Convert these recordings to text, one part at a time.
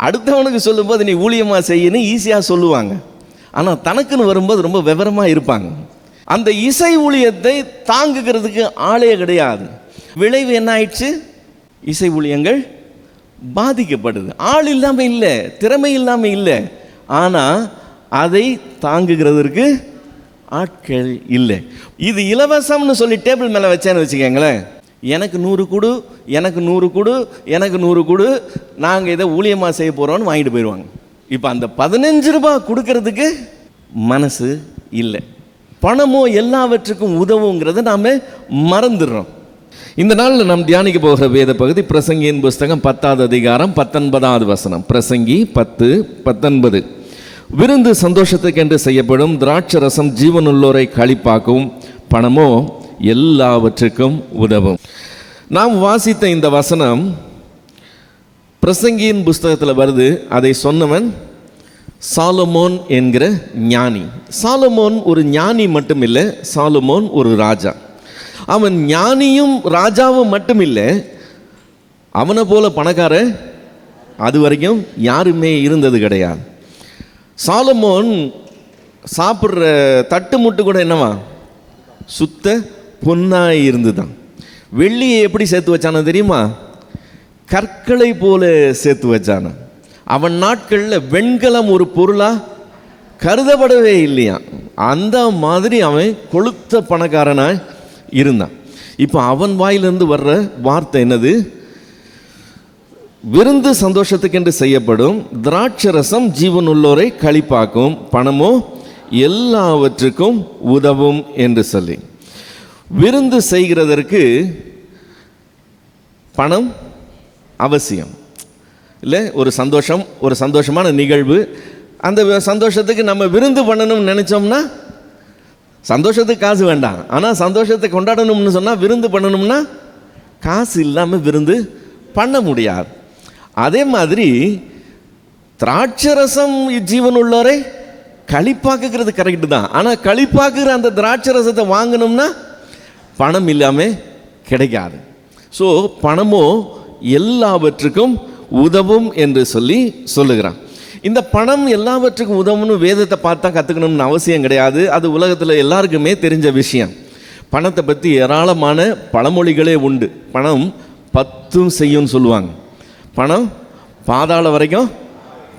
அடுத்தவனுக்கு சொல்லும்போது நீ ஊழியமாக செய்யணும் ஈஸியாக சொல்லுவாங்க. ஆனால் தனக்குன்னு வரும்போது ரொம்ப விவரமாக இருப்பாங்க. அந்த இசை ஊழியத்தை தாங்குகிறதுக்கு ஆளே கிடையாது. விளைவு என்ன ஆயிடுச்சு? இசை ஊழியங்கள் பாதிக்கப்படுது. ஆள் இல்லாமல் இல்லை, திறமை இல்லாமல் இல்லை, ஆனால் அதை தாங்குகிறதற்கு ஆட்கள் இல்லை. இது இலவசம்னு சொல்லி டேபிள் மேலே வச்சேன்னு வச்சுக்கோங்களேன், எனக்கு 100 கொடு, எனக்கு 100 கொடு, எனக்கு 100 கொடு, நாங்கள் இதை ஊழியமாக செய்ய போகிறோன்னு வாங்கிட்டு போயிடுவாங்க. இப்போ அந்த 15 ரூபாய் கொடுக்கறதுக்கு மனசு இல்லை. பணமோ எல்லாவற்றுக்கும் உதவுங்கிறத நாம் மறந்துடுறோம். இந்த நாளில் நாம் தியானிக்க போகிற வேத பகுதி பிரசங்கியின் புஸ்தகம் 10வது அதிகாரம் 19வது வசனம். பிரசங்கி 10:19. விருந்து சந்தோஷத்துக்கென்று செய்யப்படும், திராட்சை ரசம் ஜீவனுள்ளோரை களிப்பாக்கும், பணமோ எல்லாவற்றுக்கும் உதவும். நாம் வாசித்த இந்த வசனம் பிரசங்கியின் புஸ்தகத்தில் வருது. அதை சொன்னவன் சாலமோன் என்கிற ஞானி. சாலமோன் ஒரு ஞானி மட்டும் இல்லை, சாலமோன் ஒரு ராஜா. அவன் ஞானியும் ராஜாவும் மட்டும் இல்லை, அவனை போல பணக்கார அது வரைக்கும் யாருமே இருந்தது கிடையாது. சாலமோன் சாப்பிட்ற தட்டு முட்டு கூட என்னவா சுத்த பொன்னாய் இருந்துதான். வெள்ளியை எப்படி சேர்த்து வச்சானோ தெரியுமா? கற்களை போல சேர்த்து வச்சான. அவன் நாட்களில் வெண்கலம் ஒரு பொருளாக கருதப்படவே இல்லையா. அந்த மாதிரி அவன் கொளுத்த பணக்காரனாய் இருந்தான். இப்போ அவன் வாயிலிருந்து வர்ற வார்த்தை என்னது? விருந்து சந்தோஷத்துக்கென்று செய்யப்படும், திராட்சை ரசம் ஜீவனுள்ளோரை களிப்பாக்கும், பணமோ எல்லாவற்றுக்கும் உதவும் என்று சொல்லி. விருந்து செய்கிறதற்கு பணம் அவசியம் இல்லை? ஒரு சந்தோஷம், ஒரு சந்தோஷமான நிகழ்வு, அந்த சந்தோஷத்துக்கு நம்ம விருந்து பண்ணணும்னு நினச்சோம்னா சந்தோஷத்துக்கு காசு வேண்டாம். ஆனால் சந்தோஷத்தை கொண்டாடணும்னு சொன்னால், விருந்து பண்ணணும்னா காசு இல்லாமல் விருந்து பண்ண முடியாது. அதே மாதிரி திராட்சை ரசம் ஜீவன் உள்ளவரை களிப்பாக்குறது கரெக்டு தான். ஆனால் களிப்பாக்குற அந்த திராட்சை ரசத்தை வாங்கணும்னா பணம் இல்லாமல் கிடைக்காது. ஸோ பணமோ எல்லாவற்றுக்கும் உதவும் என்று சொல்லுகிறான். இந்த பணம் எல்லாவற்றுக்கும் உதவும்னு வேதத்தை பார்த்தா கற்றுக்கணும்னு அவசியம் கிடையாது. அது உலகத்தில் எல்லாருக்குமே தெரிஞ்ச விஷயம். பணத்தை பற்றி ஏராளமான பழமொழிகளே உண்டு. பணம் 10 செய்யும்னு சொல்லுவாங்க. பணம் பாதாள வரைக்கும்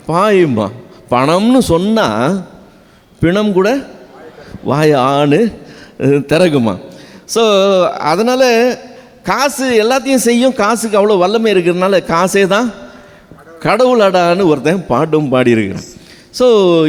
பாயுமா. பணம்னு சொன்னால் பிணம் கூட வாய் ஆணு திறகுமா. ஸோ அதனால் காசு எல்லாத்தையும் செய்யும். காசுக்கு அவ்வளோ வல்லமை இருக்கிறதுனால காசே தான் கடவுளடான்னு ஒருத்தன் பாட்டும் பாடியிருக்கிறான். ஸோ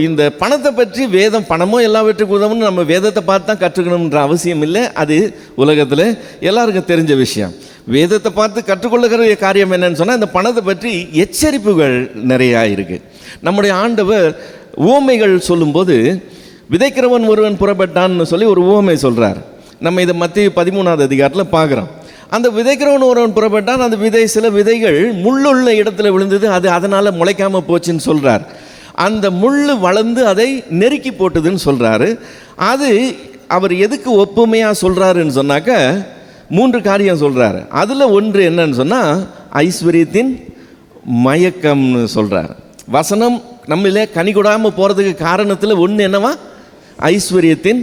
இந்த பணத்தை பற்றி வேதம் பணமோ எல்லாவற்றுக்கும் உதவுன்னு நம்ம வேதத்தை பார்த்து தான் கற்றுக்கணுன்ற அவசியம் இல்லை. அது உலகத்தில் எல்லாருக்கும் தெரிஞ்ச விஷயம். வேதத்தை பார்த்து கற்றுக்கொள்ளுகிற காரியம் என்னன்னு சொன்னால், இந்த பணத்தை பற்றி எச்சரிப்புகள் நிறையா இருக்குது. நம்முடைய ஆண்டவர் உவமைகள் சொல்லும்போது, விதைக்கிறவன் ஒருவன் புறப்பட்டான்னு சொல்லி ஒரு உவமை சொல்கிறார். நம்ம இதை மத்திய 13வது அதிகாரத்தில் பார்க்குறோம். அந்த விதைக்கிறவன் ஒருவன் புறப்பட்டான், அந்த சில விதைகள் முள்ளுள்ள இடத்துல விழுந்தது, அது அதனால் முளைக்காமல் போச்சுன்னு சொல்கிறார். அந்த முள் வளர்ந்து அதை நெருக்கி போட்டுதுன்னு சொல்கிறாரு. அது அவர் எதுக்கு ஒப்புமையாக சொல்கிறாருன்னு சொன்னாக்க 3 காரியம் சொல்கிறாரு. அதில் ஒன்று என்னன்னு சொன்னால் ஐஸ்வர்யத்தின் மயக்கம்னு சொல்கிறார். வசனம் நம்மளே கனி கொடாமல் போகிறதுக்கு காரணத்தில் ஒன்று என்னவா? ஐஸ்வர்யத்தின்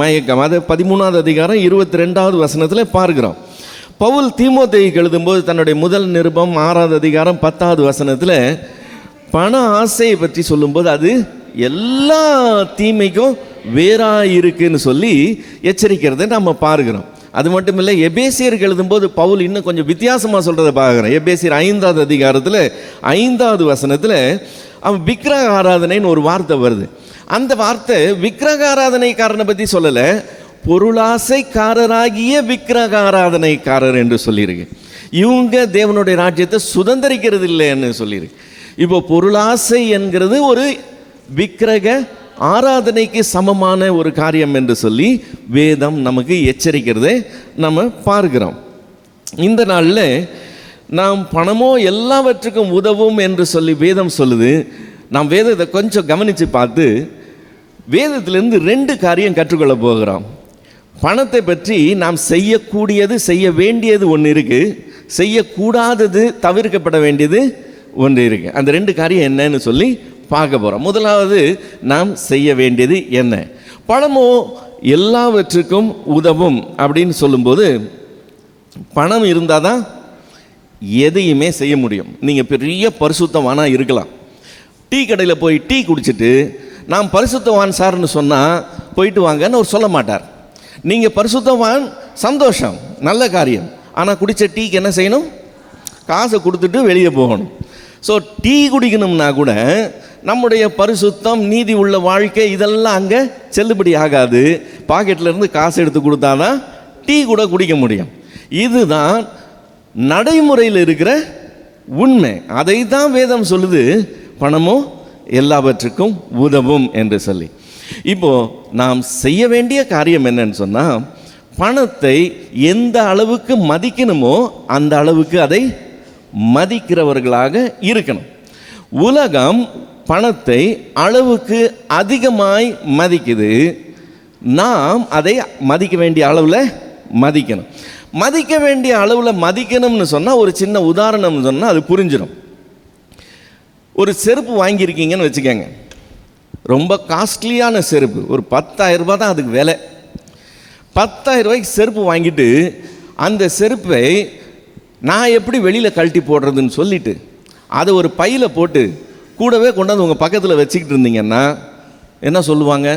மயக்கம். அது 13வது அதிகாரம் 22வது வசனத்தில் பார்க்கிறோம். பவுல் தீமோத்தேயுக்கு எழுதும்போது தன்னுடைய முதல் நிருபம் 6வது அதிகாரம் 10வது வசனத்தில் பண ஆசையை பற்றி சொல்லும்போது அது எல்லா தீமைக்கும் வேறாக இருக்குன்னு சொல்லி எச்சரிக்கிறதை நம்ம பார்க்கிறோம். அது மட்டும் இல்லை, எபேசியருக்கு எழுதும்போது பவுல் இன்னும் கொஞ்சம் வித்தியாசமாக சொல்கிறத பார்க்குறோம். எபேசியர் 5வது அதிகாரத்தில் 5வது வசனத்தில் அவன் விக்கிரக ஆராதனைன்னு ஒரு வார்த்தை வருது. அந்த வார்த்தை விக்கிரக ஆராதனைக்காரனை பற்றி சொல்லலை, பொருளாசைக்காரராகிய விக்கிரக ஆராதனைக்காரர் என்று சொல்லியிருக்கு. இவங்க தேவனுடைய ராஜ்யத்தை சுதந்திரிக்கிறது இல்லைன்னு சொல்லியிருக்கு. இப்போ பொருளாசை என்கிறது ஒரு விக்கிரக ஆராதனைக்கு சமமான ஒரு காரியம் என்று சொல்லி வேதம் நமக்கு எச்சரிக்கிறதை நம்ம பார்க்கிறோம். இந்த நாளில் நாம் பணமோ எல்லாவற்றுக்கும் உதவும் என்று சொல்லி வேதம் சொல்லுது. நாம் வேதத்தை கொஞ்சம் கவனித்து பார்த்து வேதத்திலிருந்து 2 காரியம் கற்றுக்கொள்ள போகிறோம். பணத்தை பற்றி நாம் செய்யக்கூடியது, செய்ய வேண்டியது ஒன்று இருக்குது, செய்யக்கூடாதது, தவிர்க்கப்பட வேண்டியது ஒன்று இருக்குது. அந்த 2 காரியம் என்னன்னு சொல்லி பார்க்க போகிறோம். முதலாவது நாம் செய்ய வேண்டியது என்ன? பணமோ எல்லாவற்றுக்கும் உதவும் அப்படின்னு சொல்லும்போது, பணம் இருந்தால் தான் எதையுமே செய்ய முடியும். நீங்கள் பெரிய பரிசுத்தவானாக இருக்கலாம். டீ கடையில் போய் டீ குடிச்சிட்டு நான் பரிசுத்தவான் சார்னு சொன்னால் போயிட்டு வாங்கன்னு அவர் சொல்ல மாட்டார். நீங்கள் பரிசுத்தவான், சந்தோஷம், நல்ல காரியம். ஆனால் குடித்த டீக்கு என்ன செய்யணும்? காசை கொடுத்துட்டு வெளியே போகணும். ஸோ டீ குடிக்கணும்னா கூட நம்முடைய பரிசுத்தம், நீதி உள்ள வாழ்க்கை இதெல்லாம் அங்கே செல்லுபடி ஆகாது. பாக்கெட்லேருந்து காசு எடுத்து கொடுத்தா தான் டீ கூட குடிக்க முடியும். இதுதான் நடைமுறையில் இருக்கிற உண்மை. அதை தான் வேதம் சொல்லுது, பணமோ எல்லாவற்றுக்கும் உதவும் என்று சொல்லி. இப்போது நாம் செய்ய வேண்டிய காரியம் என்னன்னு சொன்னால், பணத்தை எந்த அளவுக்கு மதிக்கணுமோ அந்த அளவுக்கு அதை மதிக்கிறவர்களாக இருக்கணும். உலகம் பணத்தை அளவுக்கு அதிகமாய் மதிக்குது. நாம் அதை மதிக்க வேண்டிய அளவில் மதிக்கணும். மதிக்க வேண்டிய அளவில் மதிக்கணும்னு சொன்னால், ஒரு சின்ன உதாரணம் சொன்னால் அது புரிஞ்சிடும். ஒரு செருப்பு வாங்கியிருக்கீங்கன்னு வச்சுக்கோங்க, ரொம்ப காஸ்ட்லியான செருப்பு, ஒரு 10,000 ரூபா தான் அதுக்கு விலை. 10,000 ரூபாய்க்கு செருப்பு வாங்கிட்டு அந்த செருப்பை நான் எப்படி வெளியில் கழட்டி போடுறதுன்னு சொல்லிவிட்டு அதை ஒரு பையில் போட்டு கூடவே கொண்டாந்து உங்கள் பக்கத்தில் வச்சுக்கிட்டு இருந்தீங்கன்னா என்ன சொல்லுவாங்க?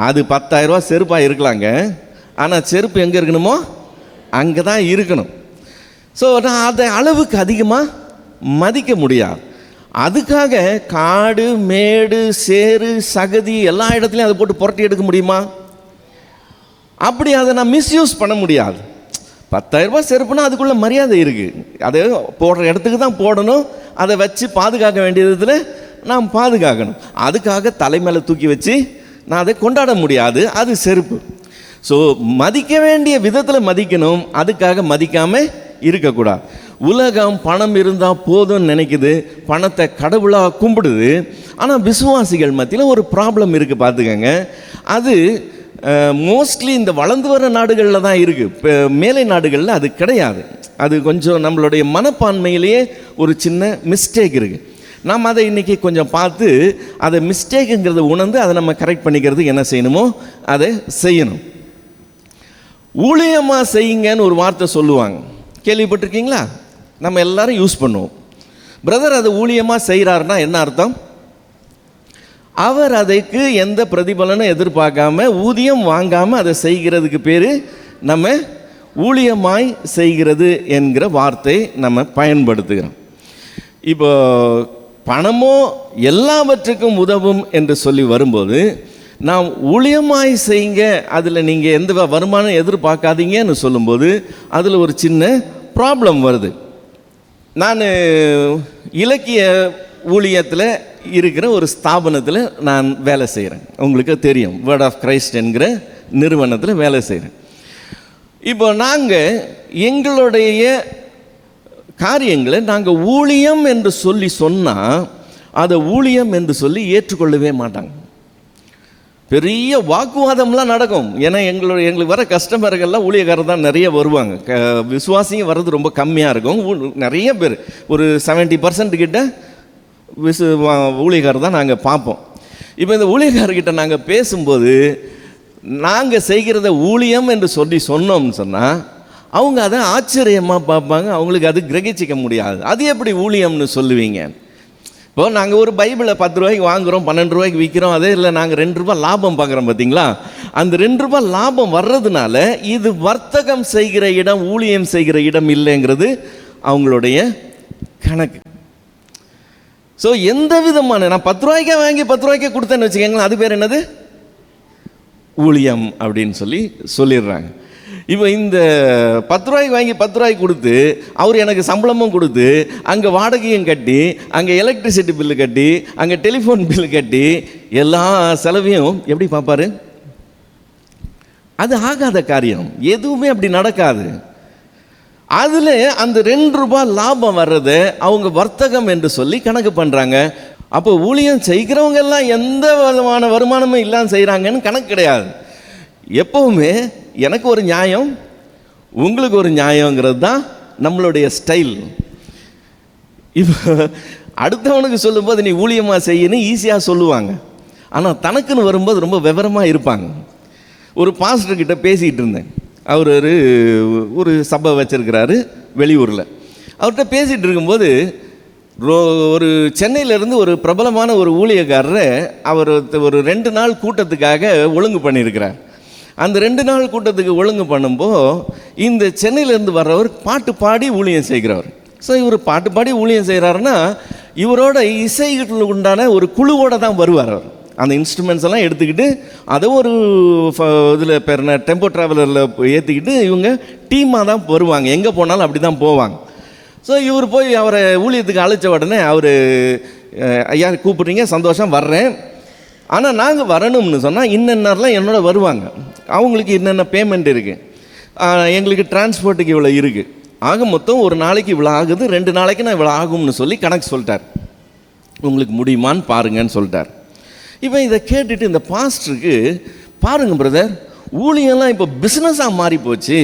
அது 10,000 ரூபா செருப்பாக இருக்கலாங்க, ஆனால் செருப்பு எங்கே இருக்கணுமோ அங்கே தான் இருக்கணும். ஸோ நான் அதை அளவுக்கு அதிகமாக மதிக்க முடியாது. அதுக்காக காடு, மேடு, சேறு, சகதி எல்லா இடத்துலையும் அதை போட்டு புரட்டி எடுக்க முடியுமா? அப்படி அதை நான் மிஸ்யூஸ் பண்ண முடியாது. 10,000 ரூபா செருப்புனா அதுக்குள்ள மரியாதை இருக்குது. அதை போடுற இடத்துக்கு தான் போடணும். அதை வச்சு பாதுகாக்க வேண்டிய விதத்தில் நாம் பாதுகாக்கணும். அதுக்காக தலைமையில் தூக்கி வச்சு நான் அதை கொண்டாட முடியாது. அது செருப்பு. ஸோ மதிக்க வேண்டிய விதத்தில் மதிக்கணும், அதுக்காக மதிக்காமல் இருக்கக்கூடாது. உலகம் பணம் இருந்தால் போதும்னு நினைக்குது, பணத்தை கடவுளாக கும்பிடுது. ஆனால் விசுவாசிகள் மத்தியில் ஒரு ப்ராப்ளம் இருக்குது, பார்த்துக்கங்க. அது மோஸ்ட்லி இந்த வளர்ந்து வர நாடுகளில் தான் இருக்குது. இப்போ மேலை நாடுகளில் அது கிடையாது. அது கொஞ்சம் நம்மளுடைய மனப்பான்மையிலேயே ஒரு சின்ன மிஸ்டேக் இருக்குது. நாம் அதை இன்றைக்கி கொஞ்சம் பார்த்து அதை மிஸ்டேக்குங்கிறத உணர்ந்து அதை நம்ம கரெக்ட் பண்ணிக்கிறதுக்கு என்ன செய்யணுமோ அதை செய்யணும். ஊழியமாக செய்யுங்கன்னு ஒரு வார்த்தை சொல்லுவாங்க, கேள்விப்பட்டிருக்கீங்களா? நம்ம எல்லாரும் யூஸ் பண்ணுவோம். பிரதர் அதை ஊழியமாக செய்கிறாருன்னா என்ன அர்த்தம்? அவர் அதுக்கு எந்த பிரதிபலனும் எதிர்பார்க்காம, ஊதியம் வாங்காமல் அதை செய்கிறதுக்கு பேர் நம்ம ஊழியமாய் செய்கிறது என்கிற வார்த்தை நம்ம பயன்படுத்துகிறோம். இப்போ பணமோ எல்லாவற்றுக்கும் உதவும் என்று சொல்லி வரும்போது, நாம் ஊழியமாய் செய்யுங்க, அதில் நீங்கள் எந்த வருமானம் எதிர்பார்க்காதீங்கன்னு சொல்லும்போது அதில் ஒரு சின்ன ப்ராப்ளம் வருது. நான் இலக்கிய ஊழியத்தில் இருக்கிற ஒரு ஸ்தாபனத்தில் நான் வேலை செய்கிறேன். உங்களுக்கு தெரியும், வேர்ட் ஆஃப் கிரைஸ்ட் என்கிற நிறுவனத்தில் வேலை செய்கிறேன். இப்போ நாங்கள் எங்களுடைய காரியங்களை நாங்கள் ஊழியம் என்று சொல்லி சொன்னால் அதை ஊழியம் என்று சொல்லி ஏற்றுக்கொள்ளவே மாட்டாங்க. பெரிய வாக்குவாதம்லாம் நடக்கும். ஏன்னா எங்களுக்கு வர கஸ்டமர்கள்லாம் ஊழியக்காரர் தான் நிறைய வருவாங்க. விசுவாசிங்க வர்றது ரொம்ப கம்மியாக இருக்கும். நிறைய பேர், ஒரு 70% கிட்ட ஊழியக்காரர் தான் நாங்கள் பார்ப்போம். இப்போ இந்த ஊழியக்காரர்கிட்ட நாங்கள் பேசும்போது நாங்கள் செய்கிறத ஊழியம் என்று சொல்லி சொன்னோம்னு சொன்னால் அவங்க அதை ஆச்சரியமாக பார்ப்பாங்க. அவங்களுக்கு அது கிரகிச்சிக்க முடியாது. அது எப்படி ஊழியம்னு சொல்லுவீங்க? இப்போ நாங்கள் ஒரு பைபிளை 10 ரூபாய்க்கு வாங்குகிறோம், 12 ரூபாய்க்கு விற்கிறோம். அதே இல்லை, நாங்கள் 2 ரூபாய் லாபம் பார்க்குறோம். பார்த்தீங்களா? அந்த 2 ரூபாய் லாபம் வர்றதுனால இது வர்த்தகம் செய்கிற இடம், ஊழியம் செய்கிற இடம் இல்லைங்கிறது அவங்களுடைய கணக்கு. ஸோ எந்த விதமான, நான் 10 ரூபாய்க்கே வாங்கி 10 ரூபாய்க்கே கொடுத்தேன்னு வச்சுக்கோங்களேன், அது பேர் என்னது? ஊழியம் அப்படின்னு சொல்லிடுறாங்க. இப்போ இந்த 10 ரூபாய்க்கு வாங்கி 10 ரூபாய்க்கு கொடுத்து அவர் எனக்கு சம்பளமும் கொடுத்து அங்கே வாடகையும் கட்டி அங்கே எலக்ட்ரிசிட்டி பில்லு கட்டி அங்கே டெலிஃபோன் பில்லு கட்டி எல்லா செலவையும் எப்படி பார்ப்பாரு? அது ஆகாத காரியம். எதுவுமே அப்படி நடக்காது. அதில் அந்த 2 ரூபாய் லாபம் வர்றதை அவங்க வர்த்தகம் என்று சொல்லி கணக்கு பண்ணுறாங்க. அப்போ ஊழியம் செய்கிறவங்க எல்லாம் எந்த விதமான வருமானமும் இல்லாமல் செய்கிறாங்கன்னு கணக்கு கிடையாது. எப்போவுமே எனக்கு ஒரு நியாயம், உங்களுக்கு ஒரு நியாயங்கிறது தான் நம்மளுடைய ஸ்டைல். இப்போ அடுத்தவனுக்கு சொல்லும்போது நீ ஊழியமாக செய்யணும் ஈஸியாக சொல்லுவாங்க. ஆனால் தனக்குன்னு வரும்போது ரொம்ப விவரமாக இருப்பாங்க. ஒரு பாஸ்டர்கிட்ட பேசிகிட்டு இருந்தேன். அவர் ஒரு சபை வச்சுருக்கிறாரு வெளியூரில். அவர்கிட்ட பேசிகிட்டு இருக்கும்போது ஒரு சென்னையிலேருந்து ஒரு பிரபலமான ஒரு ஊழியக்காரரை அவர் ஒரு 2 நாள் கூட்டத்துக்காக ஒழுங்கு பண்ணியிருக்கிறார். அந்த 2 நாள் கூட்டத்துக்கு ஒழுங்கு பண்ணும்போது இந்த சென்னையிலேருந்து வர்றவர் பாட்டு பாடி ஊழியம் செய்கிறவர். ஸோ இவர் பாட்டு பாடி ஊழியம் செய்கிறாருன்னா இவரோட இசைகளுக்கு உண்டான ஒரு குழுவோடு தான் வருவார். அவர் அந்த இன்ஸ்ட்ருமெண்ட்ஸ் எல்லாம் எடுத்துக்கிட்டு அதை ஒரு இதில் பேர் டெம்போ ட்ராவலரில் ஏற்றிக்கிட்டு இவங்க டீமாக தான் வருவாங்க. எங்கே போனாலும் அப்படி தான் போவாங்க. ஸோ இவர் போய் அவரை ஊழியத்துக்கு அழைச்ச உடனே அவர், ஐயா கூப்பிட்றீங்க, சந்தோஷம், வர்றேன். ஆனால் நாங்கள் வரணும்னு சொன்னால் இன்னென்னலாம் என்னோட வருவாங்க. அவங்களுக்கு என்னென்ன பேமெண்ட் இருக்குது, எங்களுக்கு டிரான்ஸ்போர்ட்டுக்கு இவ்வளோ இருக்குது, ஆக மொத்தம் ஒரு நாளைக்கு இவ்வளோ ஆகுது, 2 நாளைக்கு நான் இவ்வளோ ஆகும்னு சொல்லி கணக்கு சொல்லிட்டார். உங்களுக்கு முடியுமான்னு பாருங்கன்னு சொல்லிட்டார். இப்போ இதை கேட்டுட்டு இந்த பாஸ்டருக்கு, பாருங்க பிரதர், ஊழியெல்லாம் இப்போ பிஸ்னஸாக மாறி போச்சு.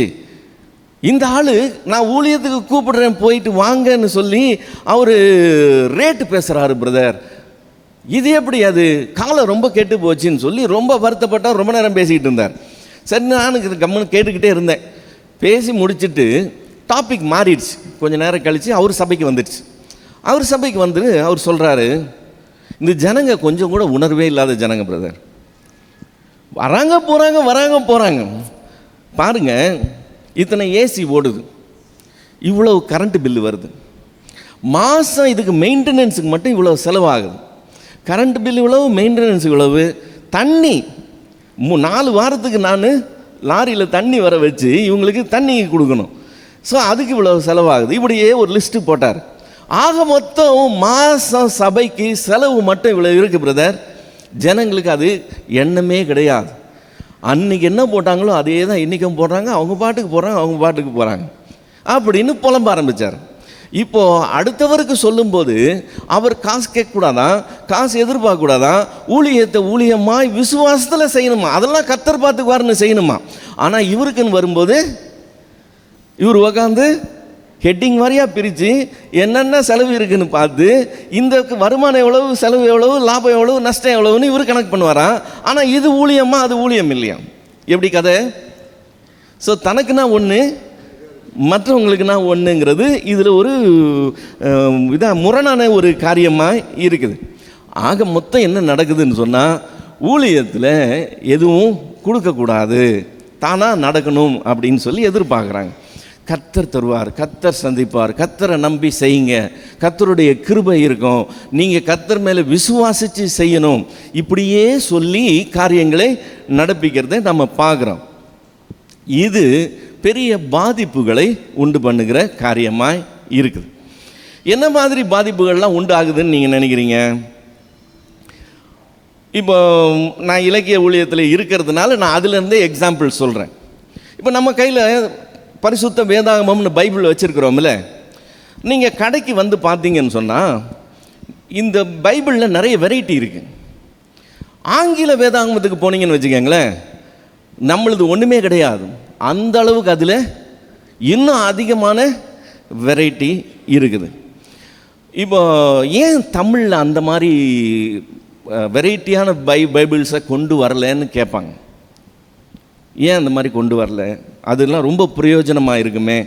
இந்த ஆள் நான் ஊழியத்துக்கு கூப்பிடுறேன் போயிட்டு வாங்கன்னு சொல்லி அவர் ரேட்டு பேசுகிறாரு பிரதர். இது எப்படி, அது காலம் ரொம்ப கெட்டு போச்சுன்னு சொல்லி ரொம்ப வருத்தப்பட்டால் ரொம்ப நேரம் பேசிக்கிட்டு இருந்தார். சரி, நான் கம்முன்னு கேட்டுக்கிட்டே இருந்தேன். பேசி முடிச்சுட்டு டாபிக் மாறிடுச்சு. கொஞ்சம் நேரம் கழித்து அவர் சபைக்கு வந்துடுச்சு. அவர் சபைக்கு வந்து அவர் சொல்கிறாரு, இந்த ஜனங்க கொஞ்சம் கூட உணர்வே இல்லாத ஜனங்க பிரதர், வராங்க போகிறாங்க வராங்க போகிறாங்க. பாருங்க, இத்தனை ஏசி ஓடுது, இவ்வளவு கரண்ட் பில்லு வருது, மாதம் இதுக்கு மெயின்டெனன்ஸுக்கு மட்டும் இவ்வளோ செலவாகுது. கரண்ட் பில் இவ்வளவு, மெயின்டெனன்ஸ் இவ்வளவு, தண்ணி 4 வாரத்துக்கு நான் லாரியில் தண்ணி வர வச்சு இவங்களுக்கு தண்ணி கொடுக்கணும். ஸோ அதுக்கு இவ்வளோ செலவாகுது. இப்படியே ஒரு லிஸ்ட்டு போட்டார். ஆக மொத்தம் மாதம் சபைக்கு செலவு மட்டும் இவ்வளோ இருக்குது பிரதர். ஜனங்களுக்கு அது எண்ணமே கிடையாது. அன்றைக்கி என்ன போட்டாங்களோ அதே தான் இன்றைக்கும் போடுறாங்க. அவங்க பாட்டுக்கு போகிறாங்க அப்படின்னு புலம்ப ஆரம்பித்தார். இப்போது அடுத்தவருக்கு சொல்லும்போது அவர் காசு கேட்கக்கூடாதான், காசு எதிர்பார்க்கக்கூடாதான், ஊழியத்தை ஊழியமாய் விசுவாசத்தில் செய்யணுமா, அதெல்லாம் கர்த்தர் பார்த்துக்குவாருன்னு செய்யணுமா. ஆனால் இவருக்குன்னு வரும்போது இவர் உக்காந்து ஹெட்டிங் மாதிரியாக பிரித்து என்னென்ன செலவு இருக்குதுன்னு பார்த்து இந்த வருமானம் எவ்வளவு, செலவு எவ்வளவு, லாபம் எவ்வளவு, நஷ்டம் எவ்வளவுன்னு இவர் கணக்கு பண்ணுவாராம். ஆனால் இது ஊழியமா அது ஊழியம் இல்லையா? எப்படி கதை? ஸோ தனக்குன்னா ஒன்று, மற்றவங்களுக்குன்னா ஒன்றுங்கிறது இதில் ஒரு இதாக முரணான ஒரு காரியமாக இருக்குது. ஆக மொத்தம் என்ன நடக்குதுன்னு சொன்னால், ஊழியத்தில் எதுவும் கொடுக்கக்கூடாது, தானாக நடக்கணும் அப்படின்னு சொல்லி எதிர்பார்க்குறாங்க. கர்த்தர் தருவார், கர்த்தர் சந்திப்பார், கர்த்தரை நம்பி செய்யுங்க, கர்த்தருடைய கிருபை இருக்கும், நீங்கள் கர்த்தர் மேலே விசுவாசித்து செய்யணும், இப்படியே சொல்லி காரியங்களை நடப்பிக்கிறதை நம்ம பார்க்குறோம். இது பெரிய பாதிப்புகளை உண்டு பண்ணுகிற காரியமாக இருக்குது. என்ன மாதிரி பாதிப்புகள்லாம் உண்டு ஆகுதுன்னு நீங்கள் நினைக்கிறீங்க? இப்போ நான் இலக்கிய ஊழியத்தில் இருக்கிறதுனால நான் அதிலேருந்தே எக்ஸாம்பிள் சொல்கிறேன். இப்போ நம்ம கையில் பரிசுத்த வேதாகமம்னு பைபிள் வச்சுருக்கிறோம்ல, நீங்கள் கடைக்கு வந்து பார்த்தீங்கன்னு சொன்னால் இந்த பைபிளில் நிறைய வெரைட்டி இருக்குது. ஆங்கில வேதாகமத்துக்கு போனீங்கன்னு வச்சுக்கோங்களேன், நம்மளது ஒன்றுமே கிடையாது. அந்த அளவுக்கு அதில் இன்னும் அதிகமான வெரைட்டி இருக்குது. இப்போ ஏன் தமிழில் அந்த மாதிரி வெரைட்டியான பைபிள்ஸை கொண்டு வரலன்னு கேட்பாங்க. ஏன் அந்த மாதிரி கொண்டு வரல? அதெல்லாம் ரொம்ப பிரயோஜனமாக இருக்குமே,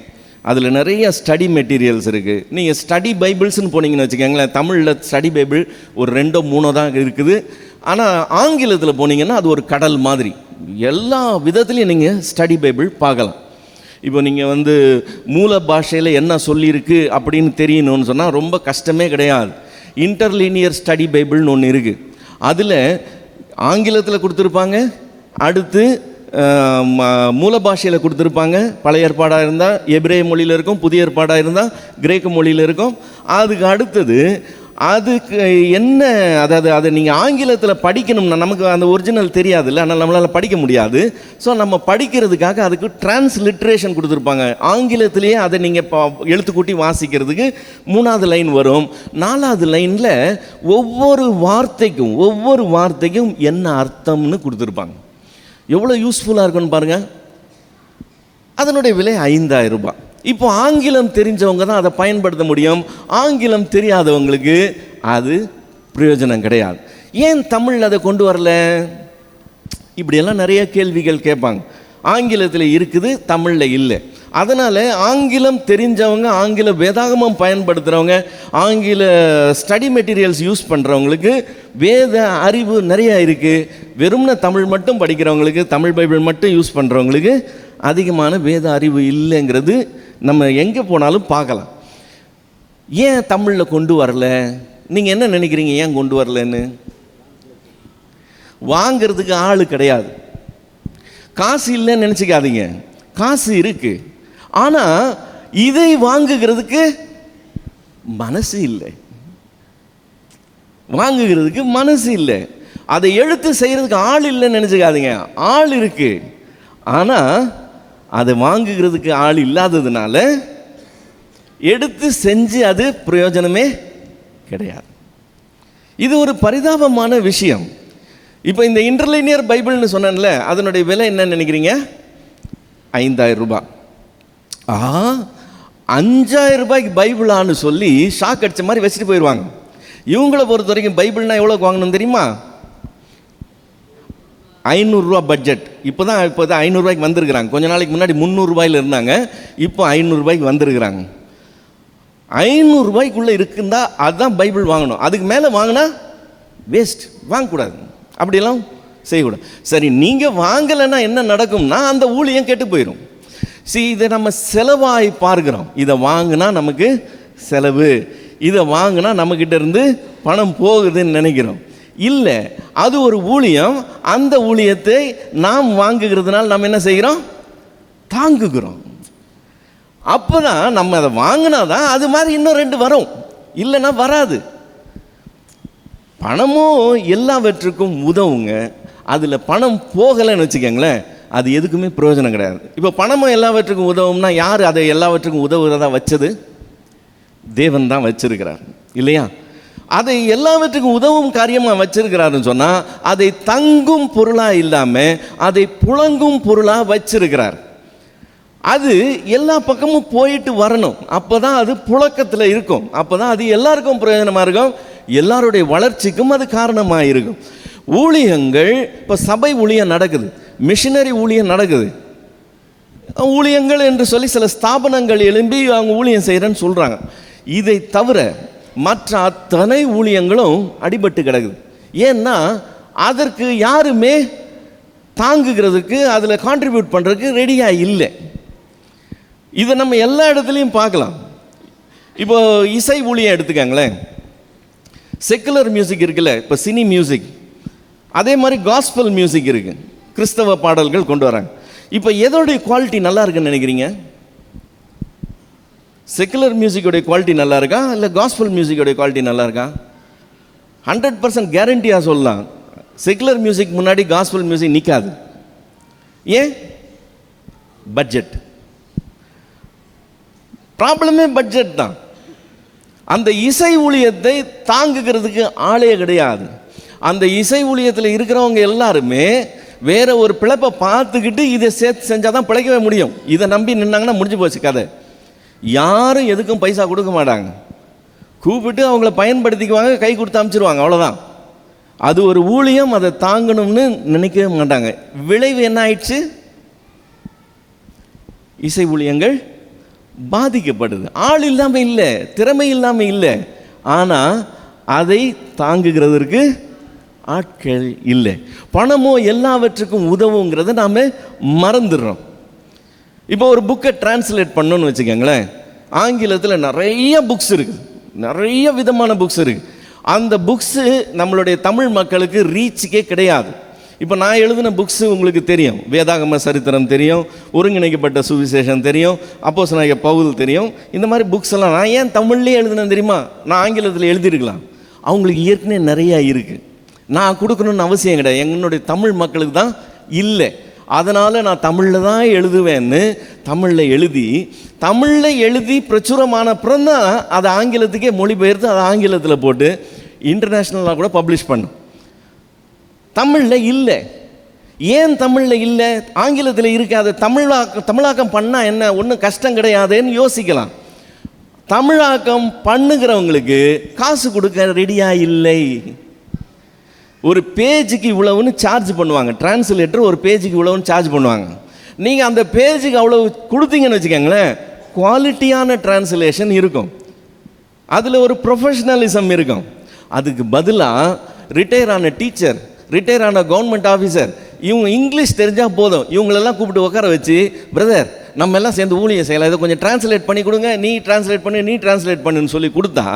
அதில் நிறைய ஸ்டடி மெட்டீரியல்ஸ் இருக்குது. நீங்கள் ஸ்டடி பைபிள்ஸ்னு போனீங்கன்னு வச்சுக்கோங்களேன், தமிழில் ஸ்டடி பைபிள் ஒரு 2-3 தான் இருக்குது. ஆனால் ஆங்கிலத்தில் போனீங்கன்னா அது ஒரு கடல் மாதிரி, எல்லா விதத்துலையும் நீங்கள் ஸ்டடி பைபிள் பார்க்கலாம். இப்போ நீங்கள் வந்து மூல பாஷையில் என்ன சொல்லியிருக்கு அப்படின்னு தெரியணும்னு சொன்னால் ரொம்ப கஷ்டமே கிடையாது. இன்டர்லீனியர் ஸ்டடி பைபிள்னு ஒன்று இருக்குது. அதில் ஆங்கிலத்தில் கொடுத்துருப்பாங்க, அடுத்து மூல பாஷையில் கொடுத்துருப்பாங்க. பழைய ஏற்பாடாக இருந்தால் எபிரேய மொழியில் இருக்கும், புதிய ஏற்பாடாக இருந்தால் கிரேக்க மொழியில் இருக்கும். அதுக்கு அடுத்தது அதுக்கு என்ன, அதாவது அதை நீங்கள் ஆங்கிலத்தில் படிக்கணும்னா நமக்கு அந்த ஒரிஜினல் தெரியாதுல்ல, ஆனால் நம்மளால் படிக்க முடியாது. ஸோ நம்ம படிக்கிறதுக்காக அதுக்கு டிரான்ஸ்லிட்ரேஷன் கொடுத்துருப்பாங்க. ஆங்கிலத்திலேயே அதை நீங்கள் எழுத்துக்கூட்டி வாசிக்கிறதுக்கு 3வது லைன் வரும். 4வது லைனில் ஒவ்வொரு வார்த்தைக்கும் என்ன அர்த்தம்னு கொடுத்துருப்பாங்க. எவ்வளோ யூஸ்ஃபுல்லாக இருக்குன்னு பாருங்கள். அதனுடைய விலை 5000 ரூபாய். இப்போ ஆங்கிலம் தெரிஞ்சவங்க தான் அதை பயன்படுத்த முடியும். ஆங்கிலம் தெரியாதவங்களுக்கு அது பிரயோஜனம் கிடையாது. ஏன் தமிழ் அதை கொண்டு வரல? இப்படியெல்லாம் நிறைய கேள்விகள் கேட்பாங்க. ஆங்கிலத்தில் இருக்குது, தமிழில் இல்லை. அதனால் ஆங்கிலம் தெரிஞ்சவங்க, ஆங்கில வேதாகமம் பயன்படுத்துகிறவங்க, ஆங்கில ஸ்டடி மெட்டீரியல்ஸ் யூஸ் பண்ணுறவங்களுக்கு வேத அறிவு நிறையா இருக்குது. வெறும்ன தமிழ் மட்டும் படிக்கிறவங்களுக்கு, தமிழ் பைபிள் மட்டும் யூஸ் பண்ணுறவங்களுக்கு அதிகமான வேத அறிவு இல்லைங்கிறது நம்ம எங்கே போனாலும் பார்க்கலாம். ஏன் தமிழில் கொண்டு வரல? நீங்கள் என்ன நினைக்கிறீங்க ஏன் கொண்டு வரலன்னு? வாங்கிறதுக்கு ஆள் கிடையாது. காசு இல்லைன்னு நினச்சிக்காதீங்க, காசு இருக்கு. ஆனால் இதை வாங்குகிறதுக்கு மனசு இல்லை. வாங்குகிறதுக்கு மனசு இல்லை. அதை எழுத்து செய்கிறதுக்கு ஆள் இல்லைன்னு நினச்சிக்காதீங்க, ஆள் இருக்கு. ஆனால் அதை வாங்குகிறதுக்கு ஆள் இல்லாததுனால எடுத்து செஞ்சு அது பிரயோஜனமே கிடையாது. இது ஒரு பரிதாபமான விஷயம். இப்போ இந்த இன்டர்லைனியர் பைபிள்னு சொன்னேன்ல, அதனுடைய விலை என்ன நினைக்கிறீங்க? 5000 ரூபாய். 5000 ரூபாய்க்கு பைபிளான்னு சொல்லி ஷாக் அடித்த மாதிரி வச்சுட்டு போயிடுவாங்க. இவங்கள பொறுத்த வரைக்கும் பைபிள்னா எவ்வளோக்கு வாங்கணும் தெரியுமா? 500 ரூபா பட்ஜெட். இப்போ தான் 500 ரூபாய்க்கு வந்திருக்கிறாங்க. கொஞ்ச நாளைக்கு முன்னாடி 300 ரூபாயில் இருந்தாங்க, இப்போ 500 ரூபாய்க்கு வந்திருக்கிறாங்க. 500 ரூபாய்க்குள்ளே இருக்குந்தா அதுதான் பைபிள் வாங்கணும். அதுக்கு மேலே வாங்கினா வேஸ்ட், வாங்கக்கூடாது. அப்படியெல்லாம் செய்யக்கூடாது. சரி, நீங்கள் வாங்கலைன்னா என்ன நடக்கும்னா அந்த ஊழியம் கெட்டு போயிடும். இதை நம்ம செலவாய் பார்க்கிறோம். இதை வாங்கினா நமக்கு செலவு, இதை வாங்கினா நம்மக்கிட்ட இருந்து பணம் போகுதுன்னு நினைக்கிறோம். இல்லை, அது ஒரு ஊழியம். அந்த ஊழியத்தை நாம் வாங்குகிறதுனால நம்ம என்ன செய்கிறோம்? தாங்குகிறோம். அப்போ தான் நம்ம அதை வாங்கினா தான் அது மாதிரி இன்னும் 2 வரும், இல்லைன்னா வராது. பணமும் எல்லாவற்றுக்கும் உதவுங்க. அதில் பணம் போகலைன்னு வச்சுக்கோங்களேன், அது எதுக்குமே பிரயோஜனம் கிடையாது. இப்போ பணமும் எல்லாவற்றுக்கும் உதவும்னா யார் அதை எல்லாவற்றுக்கும் உதவுறதா வச்சது? தேவன் தான் வச்சிருக்கிறார் இல்லையா? அதை எல்லாவற்றுக்கும் உதவும் காரியமாக வச்சிருக்கிறாருன்னு சொன்னால் அதை தங்கும் பொருளாக இல்லாமல் அதை புழங்கும் பொருளாக வச்சிருக்கிறார். அது எல்லா பக்கமும் போயிட்டு வரணும். அப்போ தான் அது புழக்கத்தில் இருக்கும். அப்போ தான் அது எல்லாருக்கும் பிரயோஜனமாக இருக்கும், எல்லாருடைய வளர்ச்சிக்கும் அது காரணமாக இருக்கும். ஊழியங்கள், இப்போ சபை ஊழியம் நடக்குது, மிஷினரி ஊழியம் நடக்குது. ஊழியங்கள் என்று சொல்லி சில ஸ்தாபனங்கள் எழும்பி அவங்க ஊழியம் செய்கிறேன்னு சொல்கிறாங்க. இதை தவிர மற்ற அத்தனை ஊழியங்களும் அடிபட்டு கிடக்குது. ஏன்னா அதற்கு யாருமே தாங்குகிறதுக்கு, அதில் கான்ட்ரிபியூட் பண்ணுறதுக்கு ரெடியாக இல்லை. இதை நம்ம எல்லா இடத்துலையும் பார்க்கலாம். இப்போ இசை ஊழியம் எடுத்துக்காங்களேன், செக்குலர் மியூசிக் இருக்குல்ல, இப்போ சினி மியூசிக், அதே மாதிரி காஸ்பல் மியூசிக் இருக்குது, கிறிஸ்தவ பாடல்கள் கொண்டு வராங்க. இப்போ எதோடைய குவாலிட்டி நல்லா இருக்குன்னு நினைக்கிறீங்க? செக்குலர் மியூசிக்கோடைய குவாலிட்டி நல்லா இருக்கா, இல்லை காஸ்பல் மியூசிக்கோடைய குவாலிட்டி நல்லா இருக்கா? 100% கேரண்டியாக சொல்லலாம், செக்குலர் மியூசிக் முன்னாடி காஸ்பல் மியூசிக் நிற்காது. ஏன்? பட்ஜெட். ப்ராப்ளமே பட்ஜெட் தான். அந்த இசை ஊழியத்தை தாங்குகிறதுக்கு ஆளே கிடையாது. அந்த இசை ஊழியத்தில் இருக்கிறவங்க எல்லாருமே வேற ஒரு பிழைப்பை பார்த்துக்கிட்டு இதை சேர்த்து செஞ்சால் தான் பிழைக்கவே முடியும். இதை நம்பி நின்னாங்கன்னா முடிஞ்சு போச்சு கதை. யாரும் எதுக்கும் பைசா கொடுக்க மாட்டாங்க, கூப்பிட்டு அவங்கள பயன்படுத்திக்குவாங்க, கை கொடுத்து அனுப்பிச்சிருவாங்க, அவ்வளோதான். அது ஒரு ஊழியம், அதை தாங்கணும்னு நினைக்கவே மாட்டாங்க. விளைவு என்ன ஆயிடுச்சு? இசை ஊழியங்கள் பாதிக்கப்படுது. ஆள் இல்லாமல் இல்லை, திறமை இல்லாமல் இல்லை, ஆனால் அதை தாங்குகிறதற்கு ஆட்கள் இல்லை. பணமோ எல்லாவற்றுக்கும் உதவுங்கிறத நாம் மறந்துடுறோம். இப்போ ஒரு புக்கை டிரான்ஸ்லேட் பண்ணணும்னு வச்சுக்கோங்களேன், ஆங்கிலத்தில் நிறைய புக்ஸ் இருக்குது, நிறைய விதமான புக்ஸ் இருக்குது. அந்த புக்ஸு நம்மளுடைய தமிழ் மக்களுக்கு ரீச்சுக்கே கிடையாது. இப்போ நான் எழுதின புக்ஸு உங்களுக்கு தெரியும், வேதாகம சரித்திரம் தெரியும், ஒருங்கிணைக்கப்பட்ட சுவிசேஷம் தெரியும், அப்போஸ்தலனாகிய பவுல் தெரியும். இந்த மாதிரி புக்ஸ் எல்லாம் நான் ஏன் தமிழ்லேயே எழுதினேன் தெரியுமா? நான் ஆங்கிலத்தில் எழுதியிருக்கலாம், அவங்களுக்கு ஏற்கனவே நிறையா இருக்குது, நான் கொடுக்கணுன்னு அவசியம் கிடையாது. என்னுடைய தமிழ் மக்களுக்கு தான் இல்லை, அதனால் நான் தமிழில் தான் எழுதுவேன்னு தமிழில் எழுதி பிரச்சுரமான அப்புறம் தான் அதை ஆங்கிலத்துக்கே மொழிபெயர்த்து அதை ஆங்கிலத்தில் போட்டு இன்டர்நேஷ்னலாக கூட பப்ளிஷ் பண்ணும். தமிழில் இல்லை. ஏன் தமிழில் இல்லை, ஆங்கிலத்தில் இருக்காது, தமிழாக்கம் பண்ணால் என்ன, ஒன்றும் கஷ்டம் கிடையாதுன்னு யோசிக்கலாம். தமிழாக்கம் பண்ணுகிறவங்களுக்கு காசு கொடுக்க ரெடியாக இல்லை. ஒரு பேஜுக்கு இவ்வளவுன்னு சார்ஜ் பண்ணுவாங்க, டிரான்ஸ்லேட்டர் ஒரு பேஜுக்கு இவ்வளவுன்னு சார்ஜ் பண்ணுவாங்க. நீங்கள் அந்த பேஜுக்கு அவ்வளோ கொடுத்தீங்கன்னு வச்சுக்கோங்களேன், குவாலிட்டியான டிரான்ஸ்லேஷன் இருக்கும், அதில் ஒரு ப்ரொஃபஷ்னலிசம் இருக்கும். அதுக்கு பதிலாக ரிட்டையர் ஆன டீச்சர், ரிட்டையர் ஆன கவர்மெண்ட் ஆஃபீஸர், இவங்க இங்கிலீஷ் தெரிஞ்சால் போதும், இவங்களெல்லாம் கூப்பிட்டு உட்கார வச்சு, பிரதர் நம்ம எல்லாம் சேர்ந்து ஊழியம் செய்யலாம், இதை கொஞ்சம் டிரான்ஸ்லேட் பண்ணி கொடுங்க, நீ டிரான்ஸ்லேட் பண்ணுன்னு சொல்லி கொடுத்தா,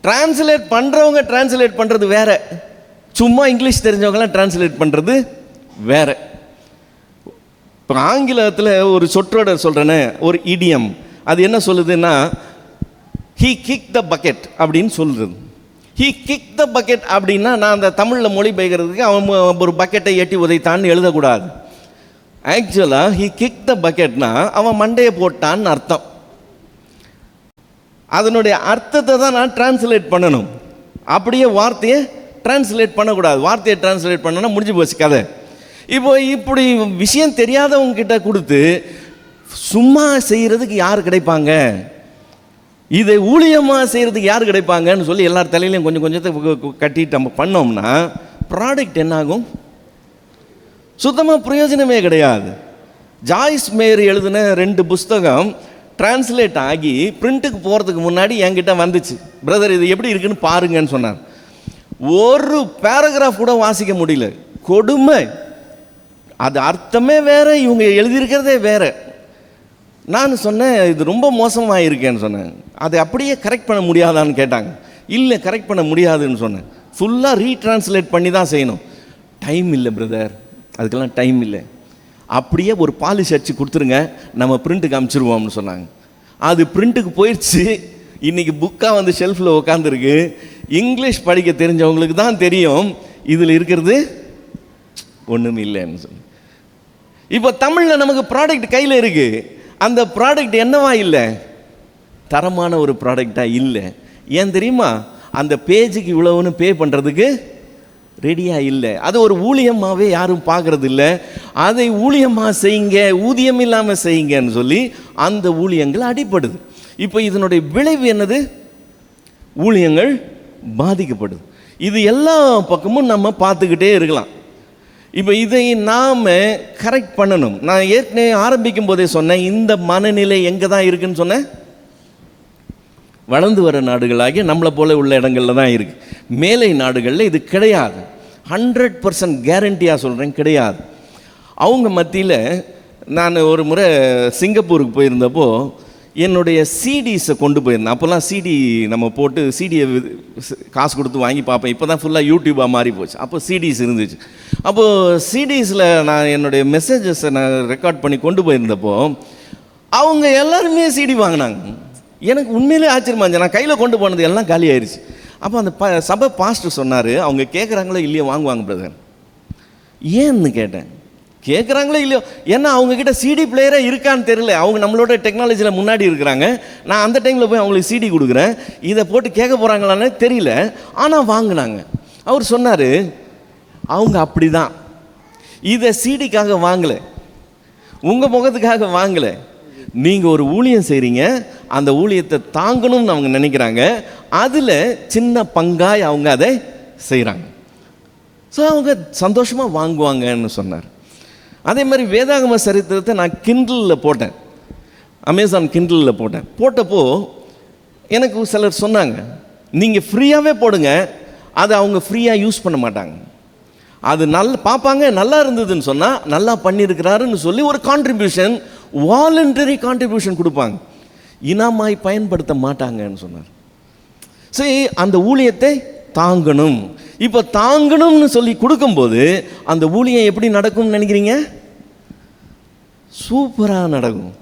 டிரான்ஸ்லேட் பண்ணுறவங்க டிரான்ஸ்லேட் பண்ணுறது வேற, சும்மா இங்கிலீஷ் தெரிஞ்சவங்களாம் டிரான்ஸ்லேட் பண்ணுறது வேற. இப்போ ஆங்கிலத்தில் ஒரு சொற்றொடர் சொல்கிறேன்னு, ஒரு இடியம், அது என்ன சொல்லுதுன்னா, ஹீ கிக் த பக்கெட் அப்படின்னு சொல்கிறது. ஹீ கிக் த பக்கெட் அப்படின்னா, நான் அந்த தமிழில் மொழி பெய்கிறதுக்கு அவன் ஒரு பக்கெட்டை எட்டி உதைத்தான்னு எழுதக்கூடாது. ஆக்சுவலாக ஹீ கிக் த பக்கெட்னா அவன் மண்டையை போட்டான்னு அர்த்தம். அதனுடைய அர்த்தத்தை தான் நான் டிரான்ஸ்லேட் பண்ணணும், அப்படியே வார்த்தையை டிரான்ஸ்லேட் பண்ணக்கூடாது. வார்த்தையை டிரான்ஸ்லேட் பண்ணனா முடிஞ்சு போச்சு கதை. இப்போ இப்படி விஷயம் தெரியாதவங்க கிட்ட கொடுத்து சும்மா செய்கிறதுக்கு யார் கிடைப்பாங்க, இதை ஊழியமாக செய்கிறதுக்கு யார் கிடைப்பாங்கன்னு சொல்லி எல்லார் தலையிலையும் கொஞ்சம் கொஞ்சத்தை கட்டிட்டு நம்ம பண்ணோம்னா ப்ராடக்ட் என்னாகும், சுத்தமாக பிரயோஜனமே கிடையாது. ஜாய்ஸ் மேயர் எழுதின 2 புஸ்தகம் டிரான்ஸ்லேட் ஆகி பிரிண்ட்டுக்கு போகிறதுக்கு முன்னாடி என்கிட்ட வந்துச்சு, பிரதர் இது எப்படி இருக்குன்னு பாருங்கன்னு சொன்னார். ஒரு பேராகிராஃப் கூட வாசிக்க முடியல, கொடுமை. அது அர்த்தமே வேற, இவங்க எழுதியிருக்கிறதே வேற. நான் சொன்னேன் இது ரொம்ப மோசமாக இருக்கேன்னு சொன்னேன். அதை அப்படியே கரெக்ட் பண்ண முடியாதான்னு கேட்டாங்க. இல்லை கரெக்ட் பண்ண முடியாதுன்னு சொன்னேன், ஃபுல்லாக ரீட்ரான்ஸ்லேட் பண்ணி தான் செய்யணும். டைம் இல்லை பிரதர், அதுக்கெல்லாம் டைம் இல்லை, அப்படியே ஒரு பாலிஷ் அடிச்சு கொடுத்துருங்க, நம்ம பிரிண்ட்டுக்கு அனுப்பிச்சிருவோம்னு சொன்னாங்க. அது பிரிண்ட்டுக்கு போயிடுச்சு, இன்றைக்கி புக்காக வந்து ஷெல்ஃபில் உட்காந்துருக்கு. இங்கிலீஷ் படிக்க தெரிஞ்சவங்களுக்கு தான் தெரியும் இதில் இருக்கிறது ஒன்றும் இல்லைன்னு சொல்லி. இப்போ தமிழில் நமக்கு ப்ராடக்ட் கையில் இருக்குது, அந்த ப்ராடக்ட் என்னவா இல்லை, தரமான ஒரு ப்ராடக்டாக இல்லை. ஏன் தெரியுமா, அந்த பேஜுக்கு இவ்வளவுன்னு பே பண்ணுறதுக்கு ரெடியாக இல்லை. அது ஒரு ஊழியமாகவே யாரும் பார்க்குறது இல்லை. அதை ஊழியமாக செய்யுங்க, ஊதியம் இல்லாமல் செய்யுங்கன்னு சொல்லி அந்த ஊழியங்கள் அடிப்படுது. இப்போ இதனுடைய விளைவு என்னது, ஊழியங்கள் பாதிக்கப்படுது. இது எல்லா பக்கமும் நம்ம பார்த்துக்கிட்டே இருக்கலாம். இப்போ இதை நாம் கரெக்ட் பண்ணணும். நான் ஏற்கனவே ஆரம்பிக்கும் போதே சொன்னேன், இந்த மனநிலை எங்கே தான் இருக்குன்னு சொன்னேன், வளர்ந்து வர நாடுகளாகிய நம்மளை போல உள்ள இடங்களில் தான் இருக்குது. மேலை நாடுகளில் இது கிடையாது. 100% கேரண்டியாக சொல்கிறேன், கிடையாது. அவங்க மத்தியில் நான் ஒரு முறை சிங்கப்பூருக்கு போயிருந்தப்போ என்னுடைய சிடிஸை கொண்டு போயிருந்தேன். அப்போல்லாம் சிடி நம்ம போட்டு சிடியை காசு கொடுத்து வாங்கி பார்ப்பேன். இப்போ தான் ஃபுல்லாக யூடியூபாக மாறி போச்சு. அப்போ சிடிஸ் இருந்துச்சு. அப்போது சிடிஸில் நான் என்னுடைய மெசேஜஸை நான் ரெக்கார்ட் பண்ணி கொண்டு போயிருந்தப்போ அவங்க எல்லாருமே சிடி வாங்கினாங்க. எனக்கு உண்மையிலே ஆச்சரியமா இருந்துச்சு. நான் கையில் கொண்டு போனது எல்லாம் காலி ஆயிடுச்சு. அப்போ அந்த சபை பாஸ்டர் சொன்னார், அவங்க கேட்குறாங்களோ இல்லையோ வாங்குவாங்க பிரதர். ஏன்னு கேட்டேன். கேட்குறாங்களோ இல்லையோ, ஏன்னா அவங்கக்கிட்ட சிடி பிளேயரே இருக்கான்னு தெரியல. அவங்க நம்மளோட டெக்னாலஜியில் முன்னாடி இருக்கிறாங்க. நான் அந்த டைமில் போய் அவங்களுக்கு சிடி கொடுக்குறேன், இதை போட்டு கேட்க போகிறாங்களான்னு தெரியல, ஆனால் வாங்கினாங்க. அவர் சொன்னார், அவங்க அப்படி தான், இதை சிடிக்காக வாங்கலை, உங்கள் முகத்துக்காக வாங்கலை, நீங்கள் ஒரு ஊழியம் செய்கிறீங்க, அந்த ஊழியத்தை தாங்கணும்னு அவங்க நினைக்கிறாங்க, அதில் சின்ன பங்காய் அவங்க அதை செய்கிறாங்க. ஸோ அவங்க சந்தோஷமாக வாங்குவாங்கன்னு சொன்னார். அதே மாதிரி வேதாகம சரித்திரத்தை நான் கிண்டலில் போட்டேன், அமேசான் கிண்டலில் போட்டேன். போட்டப்போ எனக்கு சிலர் சொன்னாங்க, நீங்கள் ஃப்ரீயாகவே போடுங்க, அதை அவங்க ஃப்ரீயாக யூஸ் பண்ண மாட்டாங்க, அது பார்ப்பாங்க, நல்லா இருந்ததுன்னு சொன்னால் நல்லா பண்ணியிருக்கிறாருன்னு சொல்லி ஒரு கான்ட்ரிபியூஷன், வாலண்டரி கான்ட்ரிபியூஷன் கொடுப்பாங்க, இனாமாய் பயன்படுத்த மாட்டாங்கன்னு சொன்னார். சரி, அந்த ஊழியத்தை தாங்கணும். இப்போ தாங்கணும்னு சொல்லி கொடுக்கும்போது அந்த ஊழியம் எப்படி நடக்கும்னு நினைக்கிறீங்க? சூப்பராக நடக்கும்.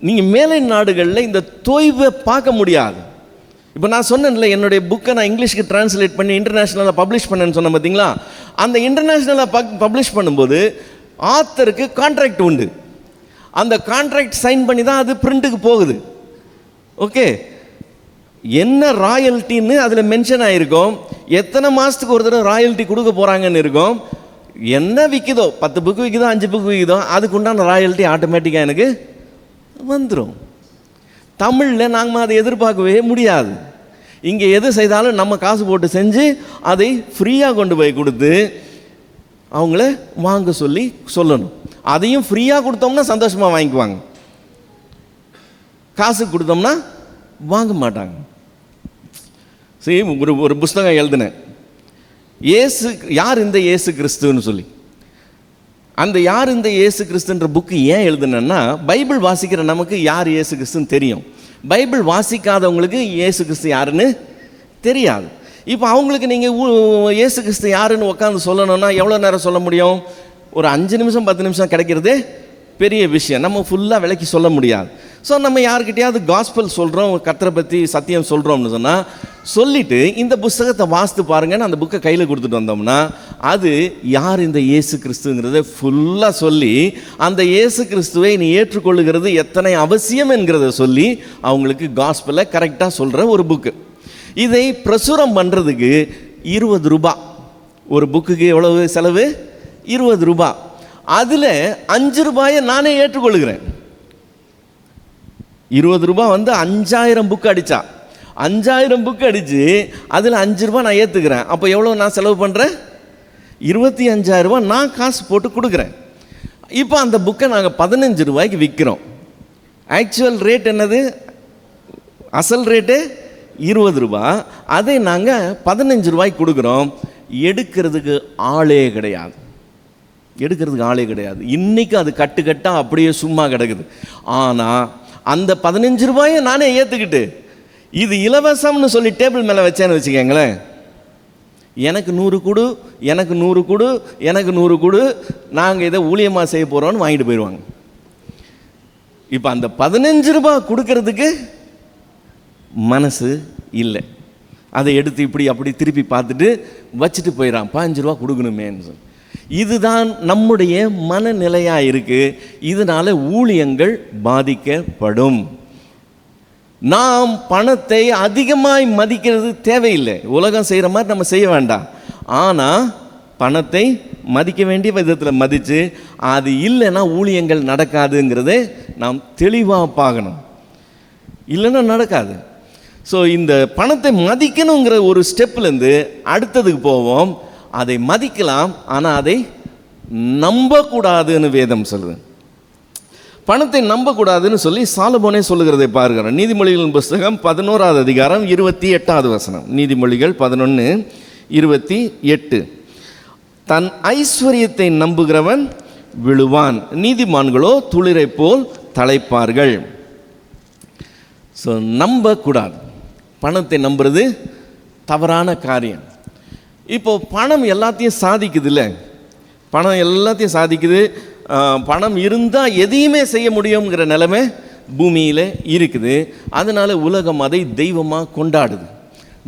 நீங்கள் மேலை நாடுகளில் இந்த தொய்வை பார்க்க முடியாது. இப்போ நான் சொன்னேன்ல, என்னுடைய புக்கை நான் இங்கிலீஷ்க்கு டிரான்ஸ்லேட் பண்ணி இன்டர்நேஷ்னலாக பப்ளிஷ் பண்ணேன்னு சொன்னேன் பார்த்தீங்களா. அந்த இன்டர்நேஷ்னலாக பப்ளிஷ் பண்ணும்போது ஆத்தருக்கு கான்ட்ராக்ட் உண்டு. அந்த கான்ட்ராக்ட் சைன் பண்ணி தான் அது பிரிண்ட்டுக்கு போகுது. ஓகே, என்ன ராயல்ட்டின்னு அதில் மென்ஷன் ஆகிருக்கும், எத்தனை மாதத்துக்கு ஒரு தடவை ராயல்ட்டி கொடுக்க போகிறாங்கன்னு இருக்கும், என்ன விற்கிதோ, 10 புக்கு விற்கிதோ, 5 புக்கு விற்கிதோ, அதுக்கு உண்டான ராயல்ட்டி ஆட்டோமேட்டிக்காக எனக்கு வந்துடும். தமிழில் நாங்கள் அதை எதிர்பார்க்கவே முடியாது. இங்கே எது செய்தாலும் நம்ம காசு போட்டு செஞ்சு அதை ஃப்ரீயாக கொண்டு போய் கொடுத்து அவங்கள வாங்க சொல்லணும். அதையும் ஃப்ரீயாக கொடுத்தோம்னா சந்தோஷமாக வாங்கிக்குவாங்க, காசு கொடுத்தோம்னா வாங்க மாட்டாங்க. சரி, ஒரு புஸ்தகம் எழுதினேன், யார் இந்த இயேசு கிறிஸ்துன்னு சொல்லி. அந்த யார் இந்த இயேசு கிறிஸ்துன்ற புக்கு ஏன் எழுதுனேன்னா, பைபிள் வாசிக்கிற நமக்கு யார் இயேசு கிறிஸ்துன்னு தெரியும், பைபிள் வாசிக்காதவங்களுக்கு இயேசு கிறிஸ்து யாருன்னு தெரியாது. இப்போ அவங்களுக்கு நீங்கள் இயேசு கிறிஸ்து யாருன்னு உட்காந்து சொல்லணும்னா எவ்வளோ நேரம் சொல்ல முடியும்? ஒரு 5 நிமிஷம் 10 நிமிஷம் கிடைக்கிறது பெரிய விஷயம், நம்ம ஃபுல்லாக விளக்கி சொல்ல முடியாது. ஸோ நம்ம யாருக்கிட்டையாவது காஸ்பல் சொல்கிறோம், கர்த்தரை பற்றி சத்தியம் சொல்கிறோம்னு சொன்னால் சொல்லிவிட்டு இந்த புஸ்தகத்தை வாசித்து பாருங்கன்னு அந்த புக்கை கையில் கொடுத்துட்டு வந்தோம்னா அது யார் இந்த இயேசு கிறிஸ்துங்கிறத ஃபுல்லாக சொல்லி அந்த இயேசு கிறிஸ்துவை நீ ஏற்றுக்கொள்ளுகிறது எத்தனை அவசியம் என்கிறத சொல்லி அவங்களுக்கு காஸ்பலை கரெக்டாக சொல்கிற ஒரு புக்கு. இதை பிரசுரம் பண்ணுறதுக்கு 20 ரூபா, ஒரு புக்குக்கு எவ்வளவு செலவு? 20 ரூபா. அதில் 5 ரூபாயை நானே ஏற்றுக்கொள்கிறேன். 20 ரூபா 5000 புக்கு அடித்தா, 5000 புக்கு அடித்து அதில் 5 ரூபா நான் ஏற்றுக்கிறேன். அப்போ எவ்வளோ நான் செலவு பண்ணுறேன்? 25,000 ரூபா நான் காசு போட்டு கொடுக்குறேன். இப்போ அந்த புக்கை நாங்கள் 15 ரூபாய்க்கு விற்கிறோம். ஆக்சுவல் ரேட் என்னது? அசல் ரேட்டு 20 ரூபா. அதை நாங்கள் 15 ரூபாய்க்கு கொடுக்குறோம். எடுக்கிறதுக்கு ஆளே கிடையாது, இன்றைக்கி அது கட்டுக்கட்டாக அப்படியே சும்மா கிடக்குது. ஆனால் அந்த 15 ரூபாயை நானே ஏற்றுக்கிட்டு இது இலவசம்னு சொல்லி டேபிள் மேலே வச்சேன்னு வச்சுக்கோங்களேன், எனக்கு 100 கொடு, எனக்கு 100 கொடு, எனக்கு 100 கொடு, நாங்கள் இதை ஊழியமாக செய்ய போகிறோன்னு வாங்கிட்டு போயிடுவாங்க. இப்போ அந்த 15 ரூபா கொடுக்கறதுக்கு மனசு இல்லை. அதை எடுத்து இப்படி அப்படி திருப்பி பார்த்துட்டு வச்சுட்டு போயிடறான், 15 ரூபா கொடுக்கணுமேன்னு சொல்லி. இதுதான் நம்முடைய மனநிலையாக இருக்குது. இதனால் ஊழியங்கள் பாதிக்கப்படும். நாம் பணத்தை அதிகமாய் மதிக்கிறது தேவையில்லை, உலகம் செய்கிற மாதிரி நம்ம செய்ய வேண்டாம். ஆனால் பணத்தை மதிக்க வேண்டிய விதத்தில் மதித்து அது இல்லைன்னா ஊழியங்கள் நடக்காதுங்கிறத நாம் தெளிவாக பார்க்கணும், இல்லைன்னா நடக்காது. ஸோ இந்த பணத்தை மதிக்கணுங்கிற ஒரு ஸ்டெப்லேருந்து அடுத்ததுக்கு போவோம். அதை மதிக்கலாம், ஆனால் அதை நம்பக்கூடாதுன்னு வேதம் சொல்லுது. பணத்தை நம்பக்கூடாதுன்னு சொல்லி சாலமோனே சொல்லுகிறதை பார்க்கிறோம். நீதிமொழிகளின் புஸ்தகம் 11வது அதிகாரம் 28வது வசனம். நீதிமொழிகள் 11:28. தன் ஐஸ்வர்யத்தை நம்புகிறவன் விழுவான், நீதிமான்களோ துளிரை போல் தழைப்பார்கள். ஸோ நம்பக்கூடாது, பணத்தை நம்புறது தவறான காரியம். இப்போது பணம் எல்லாத்தையும் சாதிக்குது இல்லை, பணம் எல்லாத்தையும் சாதிக்குது. பணம் இருந்தால் எதையுமே செய்ய முடியுங்கிற நிலைமை பூமியில் இருக்குது. அதனால் உலகம் அதை தெய்வமாக கொண்டாடுது.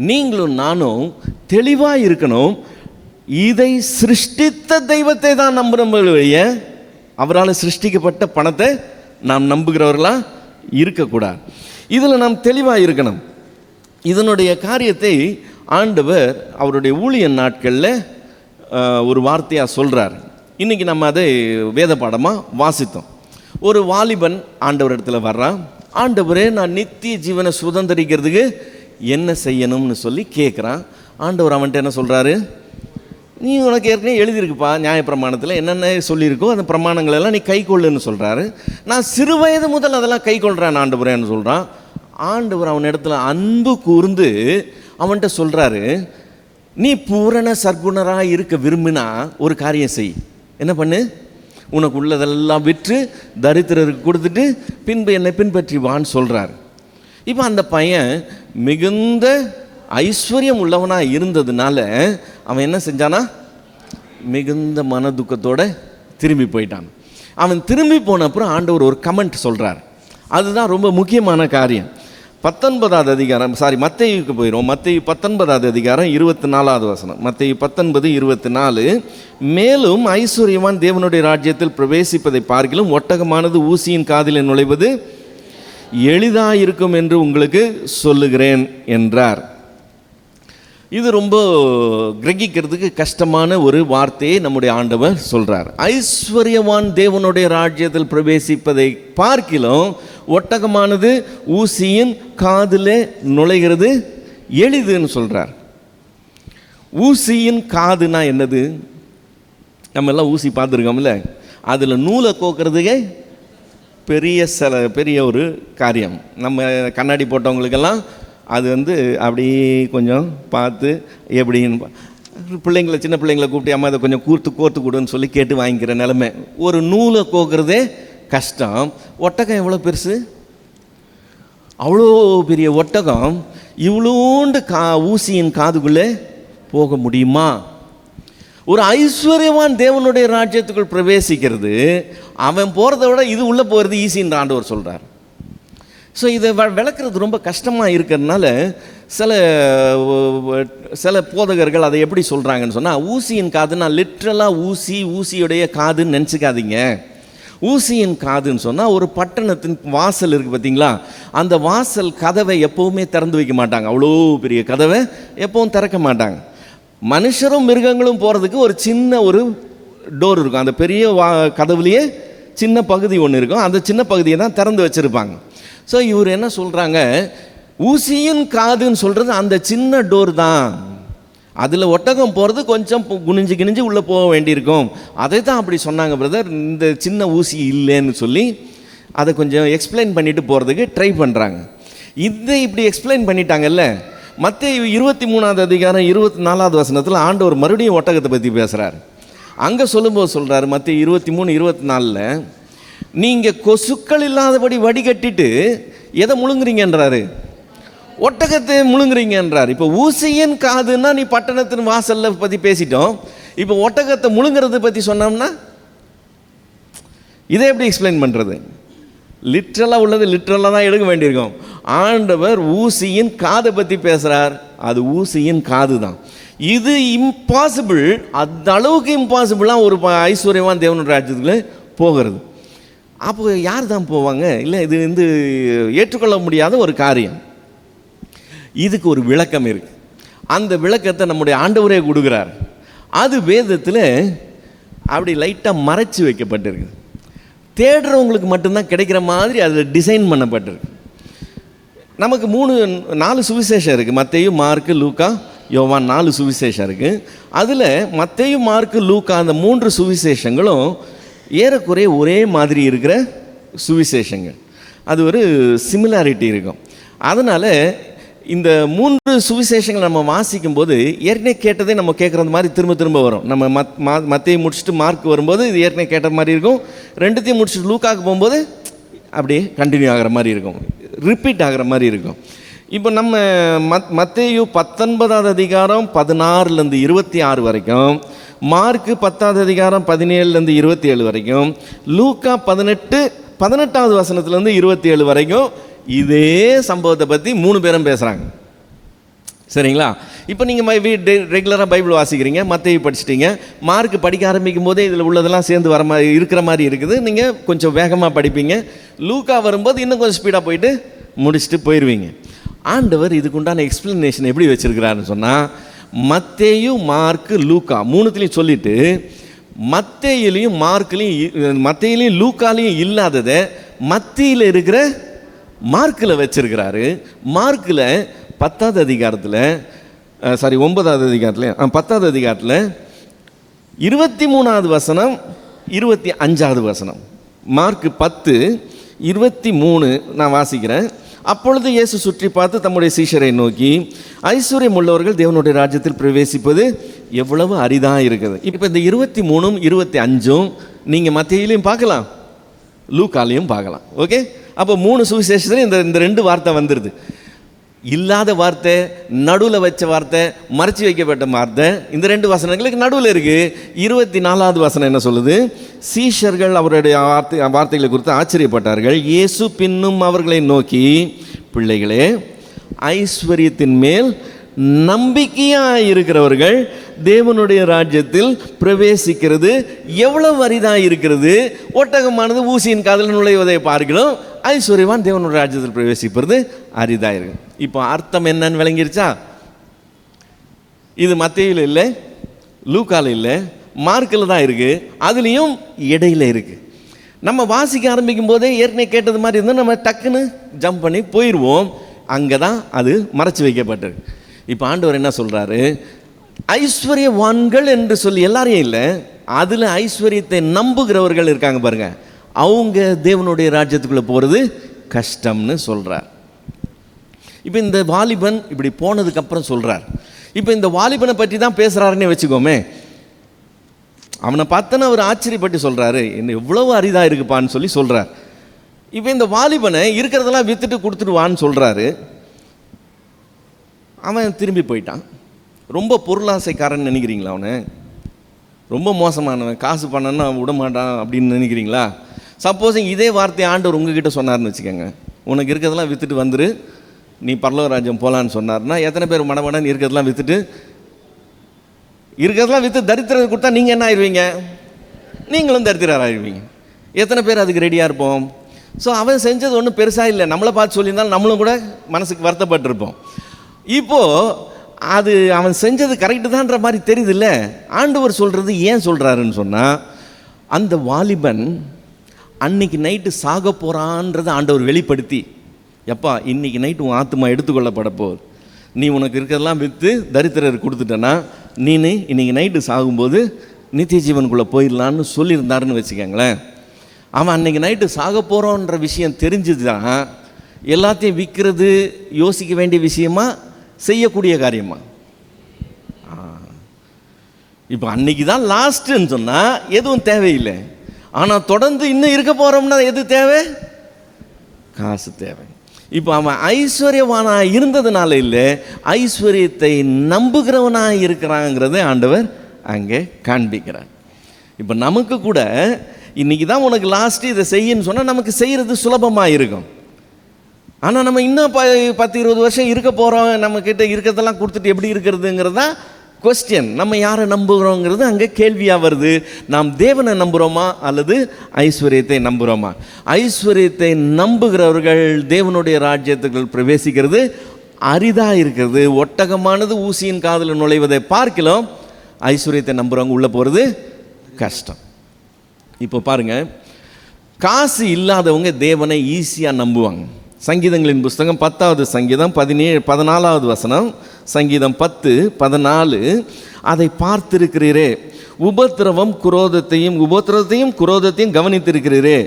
நீங்களும் நானும் தெளிவாக இருக்கணும். இதை சிருஷ்டித்த தெய்வத்தை தான் நம்புகிறவங்க, அவரால் சிருஷ்டிக்கப்பட்ட பணத்தை நாம் நம்புகிறவர்களாக இருக்கக்கூடாது. இதில் நாம் தெளிவாக இருக்கணும். இதனுடைய காரியத்தை ஆண்டவர் அவருடைய ஊழிய நாட்களில் ஒரு வார்த்தையாக சொல்கிறார். இன்றைக்கி நம்ம அதை வேத பாடமாக வாசித்தோம். ஒரு வாலிபன் ஆண்டவர் இடத்துல வர்றான். ஆண்டவரே, நான் நித்திய ஜீவனை சுதந்திரிக்கிறதுக்கு என்ன செய்யணும்னு சொல்லி கேட்குறான். ஆண்டவர் அவன்கிட்ட என்ன சொல்கிறாரு? நீ உனக்கு ஏற்கனவே எழுதியிருக்குப்பா, நியாயப்பிரமாணத்தில் என்னென்ன சொல்லியிருக்கோ அந்த பிரமாணங்களெல்லாம் நீ கை கொள்ளுன்னு சொல்கிறாரு. நான் சிறு வயது முதல் அதெல்லாம் கை கொள்கிறேன் ஆண்டவரேன்னு சொல்கிறான். ஆண்டவர் அவன் இடத்துல அன்பு கூர்ந்து அவன்கிட்ட சொல்கிறாரு, நீ பூரண சர்க்குணராக இருக்க விரும்பினா ஒரு காரியம் செய். என்ன பண்ணு? உனக்கு உள்ளதெல்லாம் விற்று தரித்திரருக்கு கொடுத்துட்டு பின்பு என்னை பின்பற்றி வான்னு சொல்கிறார். இப்போ அந்த பையன் மிகுந்த ஐஸ்வர்யம் உள்ளவனாக இருந்ததுனால அவன் என்ன செஞ்சானா? மிகுந்த மன துக்கத்தோடு திரும்பி போயிட்டான். அவன் திரும்பி போன அப்புறம் ஆண்டவர் ஒரு கமெண்ட் சொல்கிறார். அதுதான் ரொம்ப முக்கியமான காரியம். 19வது அதிகாரம், மத்தேயுக்கு போயிடும். மத்தேயு 19வது அதிகாரம் 24வது வசனம். மத்தேயு 19:24. மேலும் ஐஸ்வர்யவான் தேவனுடைய ராஜ்யத்தில் பிரவேசிப்பதை பார்க்கிலும் ஒட்டகமானது ஊசியின் காதில் நுழைவது எளிதாக இருக்கும் என்று உங்களுக்கு சொல்லுகிறேன் என்றார். இது ரொம்ப கிரகிக்கிறதுக்கு கஷ்டமான ஒரு வார்த்தையை நம்முடைய ஆண்டவர் சொல்றார். ஐஸ்வர்யவான் தேவனுடைய ராஜ்யத்தில் பிரவேசிப்பதை பார்க்கிலும் ஒட்டகமானது ஊசியின் காதில் நுழைகிறது எளிதுன்னு சொல்றார். ஊசியின் காதுனா என்னது? நம்ம எல்லாம் ஊசி பார்த்துருக்கோம்ல, அதில் நூலை கோக்கிறதுக்கே பெரிய ஒரு காரியம். நம்ம கண்ணாடி போட்டவங்களுக்கெல்லாம் அது அப்படியே கொஞ்சம் பார்த்து எப்படின்னு பிள்ளைங்களை, சின்ன பிள்ளைங்களை கூப்பிட்டு அம்மா அதை கொஞ்சம் கோர்த்து கொடுன்னு சொல்லி கேட்டு வாங்கிக்கிற நிலைமை. ஒரு நூலை கோக்கிறதே கஷ்டம். ஒட்டகம் எவ்வளோ பெருசு? அவ்வளோ பெரிய ஒட்டகம் இவ்வளோண்டு ஊசியின் காதுக்குள்ளே போக முடியுமா? ஒரு ஐஸ்வர்யவான் தேவனுடைய ராஜ்யத்துக்குள் பிரவேசிக்கிறது, அவன் போகிறத விட இது உள்ளே போகிறது ஈஸின்ற ஆண்டவர் சொல்கிறார். ஸோ இதை விளக்குறது ரொம்ப கஷ்டமாக இருக்கிறதுனால சில போதகர்கள் அதை எப்படி சொல்கிறாங்கன்னு சொன்னால், ஊசியின் காதுன்னா லிட்ரலாக ஊசியுடைய காதுன்னு நினச்சிக்காதீங்க. ஊசியின் காதுன்னு சொன்னால் ஒரு பட்டணத்தின் வாசல் இருக்குது பார்த்தீங்களா, அந்த வாசல் கதவை எப்போவுமே திறந்து வைக்க மாட்டாங்க. அவ்வளோ பெரிய கதவை எப்பவும் திறக்க மாட்டாங்க. மனுஷரும் மிருகங்களும் போகிறதுக்கு ஒரு சின்ன ஒரு டோர் இருக்கும். அந்த பெரிய கதவுலேயே சின்ன பகுதி ஒன்று இருக்கும். அந்த சின்ன பகுதியை தான் திறந்து வச்சுருப்பாங்க. ஸோ இவர் என்ன சொல்கிறாங்க, ஊசியின் காதுன்னு சொல்கிறது அந்த சின்ன டோர் தான். அதில் ஒட்டகம் போகிறது கொஞ்சம் குனிஞ்சு உள்ளே போக வேண்டியிருக்கும். அதை தான் அப்படி சொன்னாங்க பிரதர். இந்த சின்ன ஊசி இல்லைன்னு சொல்லி அதை கொஞ்சம் எக்ஸ்பிளைன் பண்ணிட்டு போகிறதுக்கு ட்ரை பண்ணுறாங்க. இதை இப்படி எக்ஸ்பிளைன் பண்ணிட்டாங்கல்ல. மத்தேயு 23 அதிகாரம் 24 வசனத்தில் ஆண்டவர் மறுபடியும் ஒட்டகத்தை பற்றி பேசுகிறார். அங்கே சொல்லும்போது சொல்கிறார், மத்தேயு 23:24, நீங்கள் கொசுக்கள் இல்லாதபடி வடிகட்டிட்டு எதை முழுங்குறீங்கன்றாரு? ஒட்டகத்தை முழுங்குறீங்கன்றார். இப்போ ஊசியின் காதுன்னா நீ பட்டணத்தின் வாசலில் பற்றி பேசிட்டோம். இப்போ ஒட்டகத்தை முழுங்குறதை பற்றி சொன்னோம்னா இதை எப்படி எக்ஸ்பிளைன் பண்ணுறது? லிட்ரலாக உள்ளது லிட்ரலாக தான் எடுக்க வேண்டியிருக்கும். ஆண்டவர் ஊசியின் காதை பற்றி பேசுகிறார். அது ஊசியின் காது தான். இது இம்பாசிபிள். அந்த அளவுக்கு இம்பாசிபிளாக ஒரு ஐஸ்வர்யவான் தேவனுடைய ராஜ்யத்துக்குள்ளே போகிறது. அப்போ யார் தான் போவாங்க? இல்லை, இது ஏற்றுக்கொள்ள முடியாத ஒரு காரியம். இதுக்கு ஒரு விளக்கம் இருக்குது. அந்த விளக்கத்தை நம்முடைய ஆண்டவரே கொடுக்குறார். அது வேதத்தில் அப்படி லைட்டாக மறைச்சி வைக்கப்பட்டிருக்கு. தேடுறவங்களுக்கு மட்டும்தான் கிடைக்கிற மாதிரி அதில் டிசைன் பண்ணப்பட்டிருக்கு. நமக்கு 4 சுவிசேஷம் இருக்குது. மத்தேயு, மார்க்கு, லூக்கா, யோவான் 4 சுவிசேஷம் இருக்குது. அதில் மத்தேயு, மார்க்கு, லூக்கா அந்த 3 சுவிசேஷங்களும் ஏறக்குறைய ஒரே மாதிரி இருக்கிற சுவிசேஷங்கள். அது ஒரு சிமிலாரிட்டி இருக்கும். அதனால் இந்த 3 சுவிசேஷங்கள் நம்ம வாசிக்கும் போது ஏற்கனவே கேட்டதே நம்ம கேட்குறது மாதிரி திரும்ப வரும். நம்ம மத்தேயு முடிச்சுட்டு மார்க் வரும்போது இது ஏற்கனவே கேட்ட மாதிரி இருக்கும். 2த்தையும் முடிச்சுட்டு லூக்காவுக்கு போகும்போது அப்படியே கண்டினியூ ஆகிற மாதிரி இருக்கும், ரிப்பீட் ஆகிற மாதிரி இருக்கும். இப்போ நம்ம மத்தேயு 19 அதிகாரம் 16 26 வரைக்கும், மார்க்கு 10 அதிகாரம் 17 27 வரைக்கும், லூக்கா 18 வசனத்துலேருந்து 27 வரைக்கும் இதே சம்பவத்தை பற்றி 3 பேரும் பேசுகிறாங்க. சரிங்களா? இப்போ நீங்கள் ரெகுலராக பைபிள் வாசிக்கிறீங்க, மத்தேயு படிச்சிட்டிங்க, மார்க் படிக்க ஆரம்பிக்கும் போதே இதில் உள்ளதெல்லாம் சேர்ந்து வர மாதிரி இருக்கிற மாதிரி இருக்குது. நீங்கள் கொஞ்சம் வேகமாக படிப்பீங்க. லூக்கா வரும்போது இன்னும் கொஞ்சம் ஸ்பீடாக போயிட்டு முடிச்சுட்டு போயிடுவீங்க. ஆண்டவர் இதுக்குண்டான எக்ஸ்பிளனேஷன் எப்படி வச்சுருக்கிறாருன்னு சொன்னால், மத்தேயு, மார்க்கு, லூக்கா 3த்துலேயும் சொல்லிவிட்டு மத்தேயிலையும் மத்தேயிலையும் லூக்காலையும் இல்லாததை மத்தியில் இருக்கிற மார்க்கில் வச்சிருக்கிறாரு. மார்க்கில் 10வது அதிகாரத்தில் 9வது அதிகாரத்தில் 10வது அதிகாரத்தில் 23வது வசனம் 25வது வசனம், மார்க் 10:23 நான் வாசிக்கிறேன். அப்பொழுது இயேசு சுற்றி பார்த்து தம்முடைய சீஷரை நோக்கி, ஐஸ்வர்யம் உள்ளவர்கள் தேவனுடைய ராஜ்யத்தில் பிரவேசிப்பது எவ்வளவு அரிதாக இருக்குது. இப்போ இந்த 23ம் 25ம் நீங்கள் மத்தேயிலையும் பார்க்கலாம், லூக்காலையும் பார்க்கலாம். ஓகே, அப்போ 3 சுவிசேஷத்தில் இந்த 2 வார்த்தை வந்துடுது. இல்லாத வார்த்தை, நடுவில் வச்ச வார்த்தை, மறைச்சி வைக்கப்பட்ட வார்த்தை, இந்த 2 வசனங்களுக்கு நடுவில் இருக்குது. 24வது வசனம் என்ன சொல்லுது? சீஷர்கள் அவருடைய வார்த்தைகளை குறித்து ஆச்சரியப்பட்டார்கள். இயேசு பின்னும் அவர்களை நோக்கி, பிள்ளைகளே, ஐஸ்வர்யத்தின் மேல் நம்பிக்கையாக இருக்கிறவர்கள் தேவனுடைய ராஜ்யத்தில் பிரவேசிக்கிறது எவ்வளவு அரிதாக இருக்கிறது. ஒட்டகமானது ஊசியின் காதில் நுழைவதை பார்க்கிறோம், ஐஸ்வர்யவான் தேவனுடைய ராஜ்யத்தில் பிரவேசிப்பது அரிதாக இருக்கு. இப்போ அர்த்தம் என்னன்னு விளங்கிருச்சா? இது மத்தேயுல இல்லை, லூக்கால இல்லை, மார்க்கில் தான் இருக்குது. அதுலேயும் இடையில இருக்குது. நம்ம வாசிக்க ஆரம்பிக்கும் போதே ஏற்கனவே கேட்டது மாதிரி இருந்தால் நம்ம டக்குன்னு ஜம்ப் பண்ணி போயிடுவோம். அங்கே தான் அது மறைச்சி வைக்கப்பட்டிருக்கு. இப்போ ஆண்டவர் என்ன சொல்கிறாரு, ஐஸ்வர்யவான்கள் என்று சொல்லி எல்லாரையும் இல்லை, அதில் ஐஸ்வர்யத்தை நம்புகிறவர்கள் இருக்காங்க பாருங்க, அவங்க தேவனுடைய ராஜ்யத்துக்குள்ளே போகிறது கஷ்டம்னு சொல்கிறார். இப்போ இந்த வாலிபன் இப்படி போனதுக்கப்புறம் சொல்கிறார். இப்போ இந்த வாலிபனை பற்றி தான் பேசுகிறாருன்னே வச்சுக்கோமே. அவனை பார்த்தோன்னா அவர் ஆச்சரியப்பட்டு சொல்கிறாரு, என்ன எவ்வளவு அரிதாக இருக்குப்பான்னு சொல்லி சொல்கிறார். இப்போ இந்த வாலிபனை இருக்கிறதெல்லாம் விற்றுட்டு கொடுத்துடுவான்னு சொல்கிறாரு. அவன் திரும்பி போயிட்டான். ரொம்ப பொருளாசைக்காரன் நினைக்கிறீங்களா? அவனை ரொம்ப மோசமானவன், காசு பண்ணனா விட மாட்டான் அப்படின்னு நினைக்கிறீங்களா? சப்போஸ் இதே வார்த்தையை ஆண்டவர் உங்ககிட்ட சொன்னார்னு வச்சுக்கோங்க, உனக்கு இருக்கிறதெல்லாம் விற்றுட்டு வந்துரு, நீ பரலோகராஜ்யம் போகலான்னு சொன்னார்னா எத்தனை பேர் மடமடன்னு இருக்கிறதெல்லாம் விற்றுட்டு தரித்திரம் கொடுத்தா நீங்கள் என்ன ஆயிடுவீங்க? நீங்களும் தரித்திரர் ஆயிடுவீங்க. எத்தனை பேர் அதுக்கு ரெடியாக இருப்போம்? ஸோ அவன் செஞ்சது ஒன்றும் பெருசாக இல்லை, நம்மளை பார்த்து சொல்லியிருந்தாலும் நம்மளும் கூட மனசுக்கு வருத்தப்பட்டிருப்போம். இப்போது அது அவன் செஞ்சது கரெக்டு தான்ற மாதிரி தெரியுது இல்லை? ஆண்டவர் சொல்கிறது ஏன் சொல்கிறாருன்னு சொன்னால், அந்த வாலிபன் அன்னைக்கு நைட்டு சாக போகிறான்றதை ஆண்டவர் வெளிப்படுத்தி, எப்பா இன்னைக்கு நைட்டு உன் ஆத்மா எடுத்துக்கொள்ளப்பட போகுது, நீ உனக்கு இருக்கிறதெல்லாம் விற்று தரித்திரர் கொடுத்துட்டேன்னா நீனு இன்றைக்கி நைட்டு சாகும்போது நித்திய ஜீவனுக்குள்ளே போயிடலான்னு சொல்லியிருந்தாருன்னு வச்சுக்கோங்களேன். அவன் அன்றைக்கி நைட்டு சாக போகிறோன்ற விஷயம் தெரிஞ்சது தான் எல்லாத்தையும் விற்கிறது யோசிக்க வேண்டிய விஷயமா, செய்யக்கூடிய காரியமா? இப்போ அன்னைக்கு தான் லாஸ்ட்டுன்னு சொன்னால் எதுவும் தேவையில்லை. ஆனால் தொடர்ந்து இன்னும் இருக்க போகிறோம்னா எது தேவை? காசு தேவை. இப்போ அவன் ஐஸ்வர்யவானாக இருந்ததுனால இல்லை, ஐஸ்வர்யத்தை நம்புகிறவனாக இருக்கிறாங்கிறத ஆண்டவர் அங்கே காண்பிக்கிறார். இப்போ நமக்கு கூட இன்றைக்கி தான் உனக்கு லாஸ்ட்டு இதை செய்யன்னு சொன்னால் நமக்கு செய்கிறது சுலபமாக இருக்கும். ஆனால் நம்ம இன்னும் 10-20 வருஷம் இருக்க போகிறோம், நம்மக்கிட்ட இருக்கிறதெல்லாம் கொடுத்துட்டு எப்படி இருக்கிறதுங்கிறது தான் கொஸ்டின். நம்ம யாரை நம்புகிறோங்கிறது அங்கே கேள்வியாக வருது. நாம் தேவனை நம்புகிறோமா அல்லது ஐஸ்வர்யத்தை நம்புகிறோமா? ஐஸ்வர்யத்தை நம்புகிறவர்கள் தேவனுடைய ராஜ்யத்துக்குள் பிரவேசிக்கிறது அரிதாக இருக்கிறது. ஒட்டகமானது ஊசியின் காதில் நுழைவதை பார்க்கலாம், ஐஸ்வர்யத்தை நம்புகிறவங்க உள்ளே போகிறது கஷ்டம். இப்போ பாருங்கள், காசு இல்லாதவங்க தேவனை ஈஸியாக நம்புவாங்க. சங்கீதங்களின் புஸ்தகம் 10வது சங்கீதம் 14வது வசனம், சங்கீதம் 10:14, அதை பார்த்திருக்கிறீரே, உபத்திரவத்தையும் குரோதத்தையும் கவனித்திருக்கிறீரே,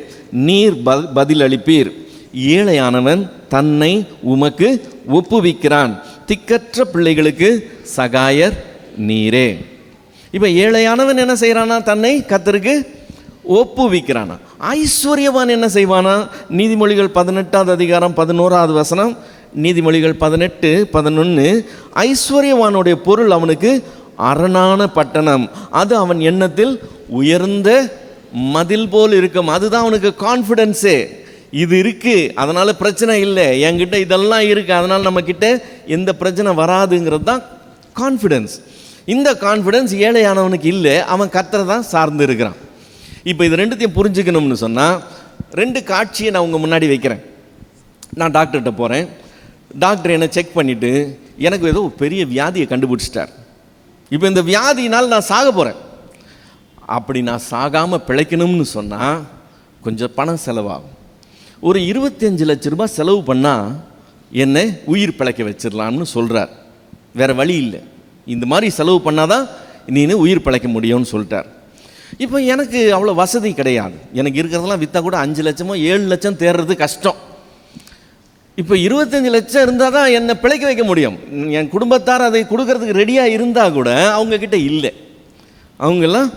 நீர் பதில் அளிப்பீர். ஏழையானவன் தன்னை உமக்கு ஒப்புவிக்கிறான், திக்கற்ற பிள்ளைகளுக்கு சகாயர் நீரே. இப்போ ஏழையானவன் என்ன செய்கிறானா? தன்னை கர்த்தருக்கு ஒப்புவிக்கிறானா. ஐஸ்வர்யவான் என்ன செய்வானா? நீதிமொழிகள் 18வது அதிகாரம் 11வது வசனம், நீதிமொழிகள் 18:11, ஐஸ்வர்யவானுடைய பொருள் அவனுக்கு அரணான பட்டணம், அது அவன் எண்ணத்தில் உயர்ந்த மதில் போல் இருக்கும். அதுதான் அவனுக்கு கான்ஃபிடென்ஸே. இது இருக்குது, அதனால் பிரச்சனை இல்லை, என்கிட்ட இதெல்லாம் இருக்குது, அதனால் நம்மக்கிட்ட எந்த பிரச்சனை வராதுங்கிறது தான் கான்ஃபிடென்ஸ். இந்த கான்ஃபிடென்ஸ் ஏழையானவனுக்கு இல்லை, அவன் கர்த்தரை தான் சார்ந்து இருக்கிறான். இப்போ இது ரெண்டுத்தையும் புரிஞ்சுக்கணும்னு சொன்னால் 2 காட்சியை நான் உங்கள் முன்னாடி வைக்கிறேன். நான் டாக்டர்கிட்ட போகிறேன், டாக்டர் என்னை செக் பண்ணிவிட்டு எனக்கு ஏதோ பெரிய வியாதியை கண்டுபிடிச்சிட்டார். இப்போ இந்த வியாதினால் நான் சாக போகிறேன். அப்படி நான் சாகாமல் பிழைக்கணும்னு சொன்னால் கொஞ்சம் பணம் செலவாகும். ஒரு 25 லட்ச ரூபாய் செலவு பண்ணால் என்னை உயிர் பிழைக்க வச்சிடலாம்னு சொல்கிறார். வேறு வழி இல்லை, இந்த மாதிரி செலவு பண்ணால் தான் நீ உயிர் பிழைக்க முடியும்னு சொல்லிட்டார். இப்போ எனக்கு அவ்வளோ வசதி கிடையாது, எனக்கு இருக்கிறதெல்லாம் விற்றா கூட 5 லட்சமோ 7 லட்சம் தேடுறது கஷ்டம். இப்போ 25 லட்சம் இருந்தால் தான் என்னை பிழைக்க வைக்க முடியும். என் குடும்பத்தார் அதை கொடுக்கறதுக்கு ரெடியாக இருந்தால் கூட அவங்கக்கிட்ட இல்லை. அவங்கெல்லாம்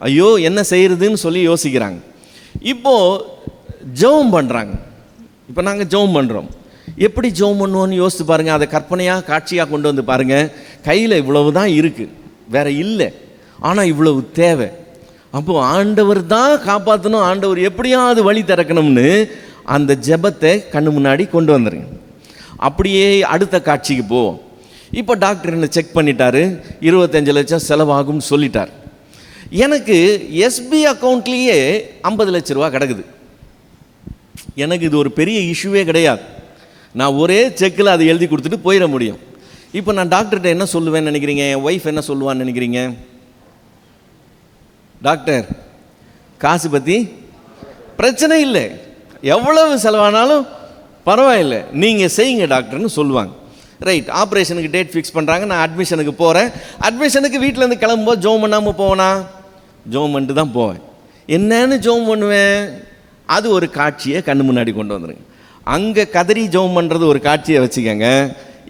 ஐயோ என்ன செய்கிறதுன்னு சொல்லி யோசிக்கிறாங்க. இப்போது ஜெபம் பண்ணுறாங்க. இப்போ நாங்கள் ஜெபம் பண்ணுறோம். எப்படி ஜெபம் பண்ணுவோன்னு யோசித்து பாருங்கள். அதை கற்பனையாக காட்சியாக கொண்டு வந்து பாருங்கள். கையில் இவ்வளவு தான் இருக்குது, வேறு இல்லை, ஆனால் இவ்வளவு தேவை. அப்போது ஆண்டவர் தான் காப்பாற்றணும், ஆண்டவர் எப்படியாவது வழி திறக்கணும்னு அந்த ஜெபத்தை கண்ணு முன்னாடி கொண்டு வந்துடுங்க. அப்படியே அடுத்த காட்சிக்கு போவோம். இப்போ டாக்டர் என்ன செக் பண்ணிட்டாரு, 25 லட்சம் செலவாகும்னு சொல்லிட்டார். எனக்கு எஸ்பி அக்கௌண்ட்லேயே 50 லட்ச ரூபா கிடக்குது. எனக்கு இது ஒரு பெரிய இஷ்யூவே கிடையாது, நான் ஒரே செக்கில் அதை எழுதி கொடுத்துட்டு போயிட முடியும். இப்போ நான் டாக்டர்கிட்ட என்ன சொல்லுவேன்னு நினைக்கிறீங்க? என் ஒய்ஃப் என்ன சொல்லுவான்னு நினைக்கிறீங்க? டாக்டர், காசு பற்றி பிரச்சனை இல்லை, எவ்வளவு செலவானாலும் பரவாயில்லை, நீங்கள் செய்யுங்க டாக்டர்னு சொல்லுவாங்க. ரைட், ஆப்ரேஷனுக்கு டேட் ஃபிக்ஸ் பண்ணுறாங்க, நான் அட்மிஷனுக்கு போகிறேன். அட்மிஷனுக்கு வீட்டிலேருந்து கிளம்பும்போது ஜோம் பண்ணாமல் போவேனா? ஜோம் பண்ணிட்டு தான் போவேன். என்னன்னு ஜோம் பண்ணுவேன்? அது ஒரு காட்சியை கண்ணு முன்னாடி கொண்டு வந்துடுங்க. அங்கே கதறி ஜோம் பண்ணுறது ஒரு காட்சியை வச்சுக்கோங்க,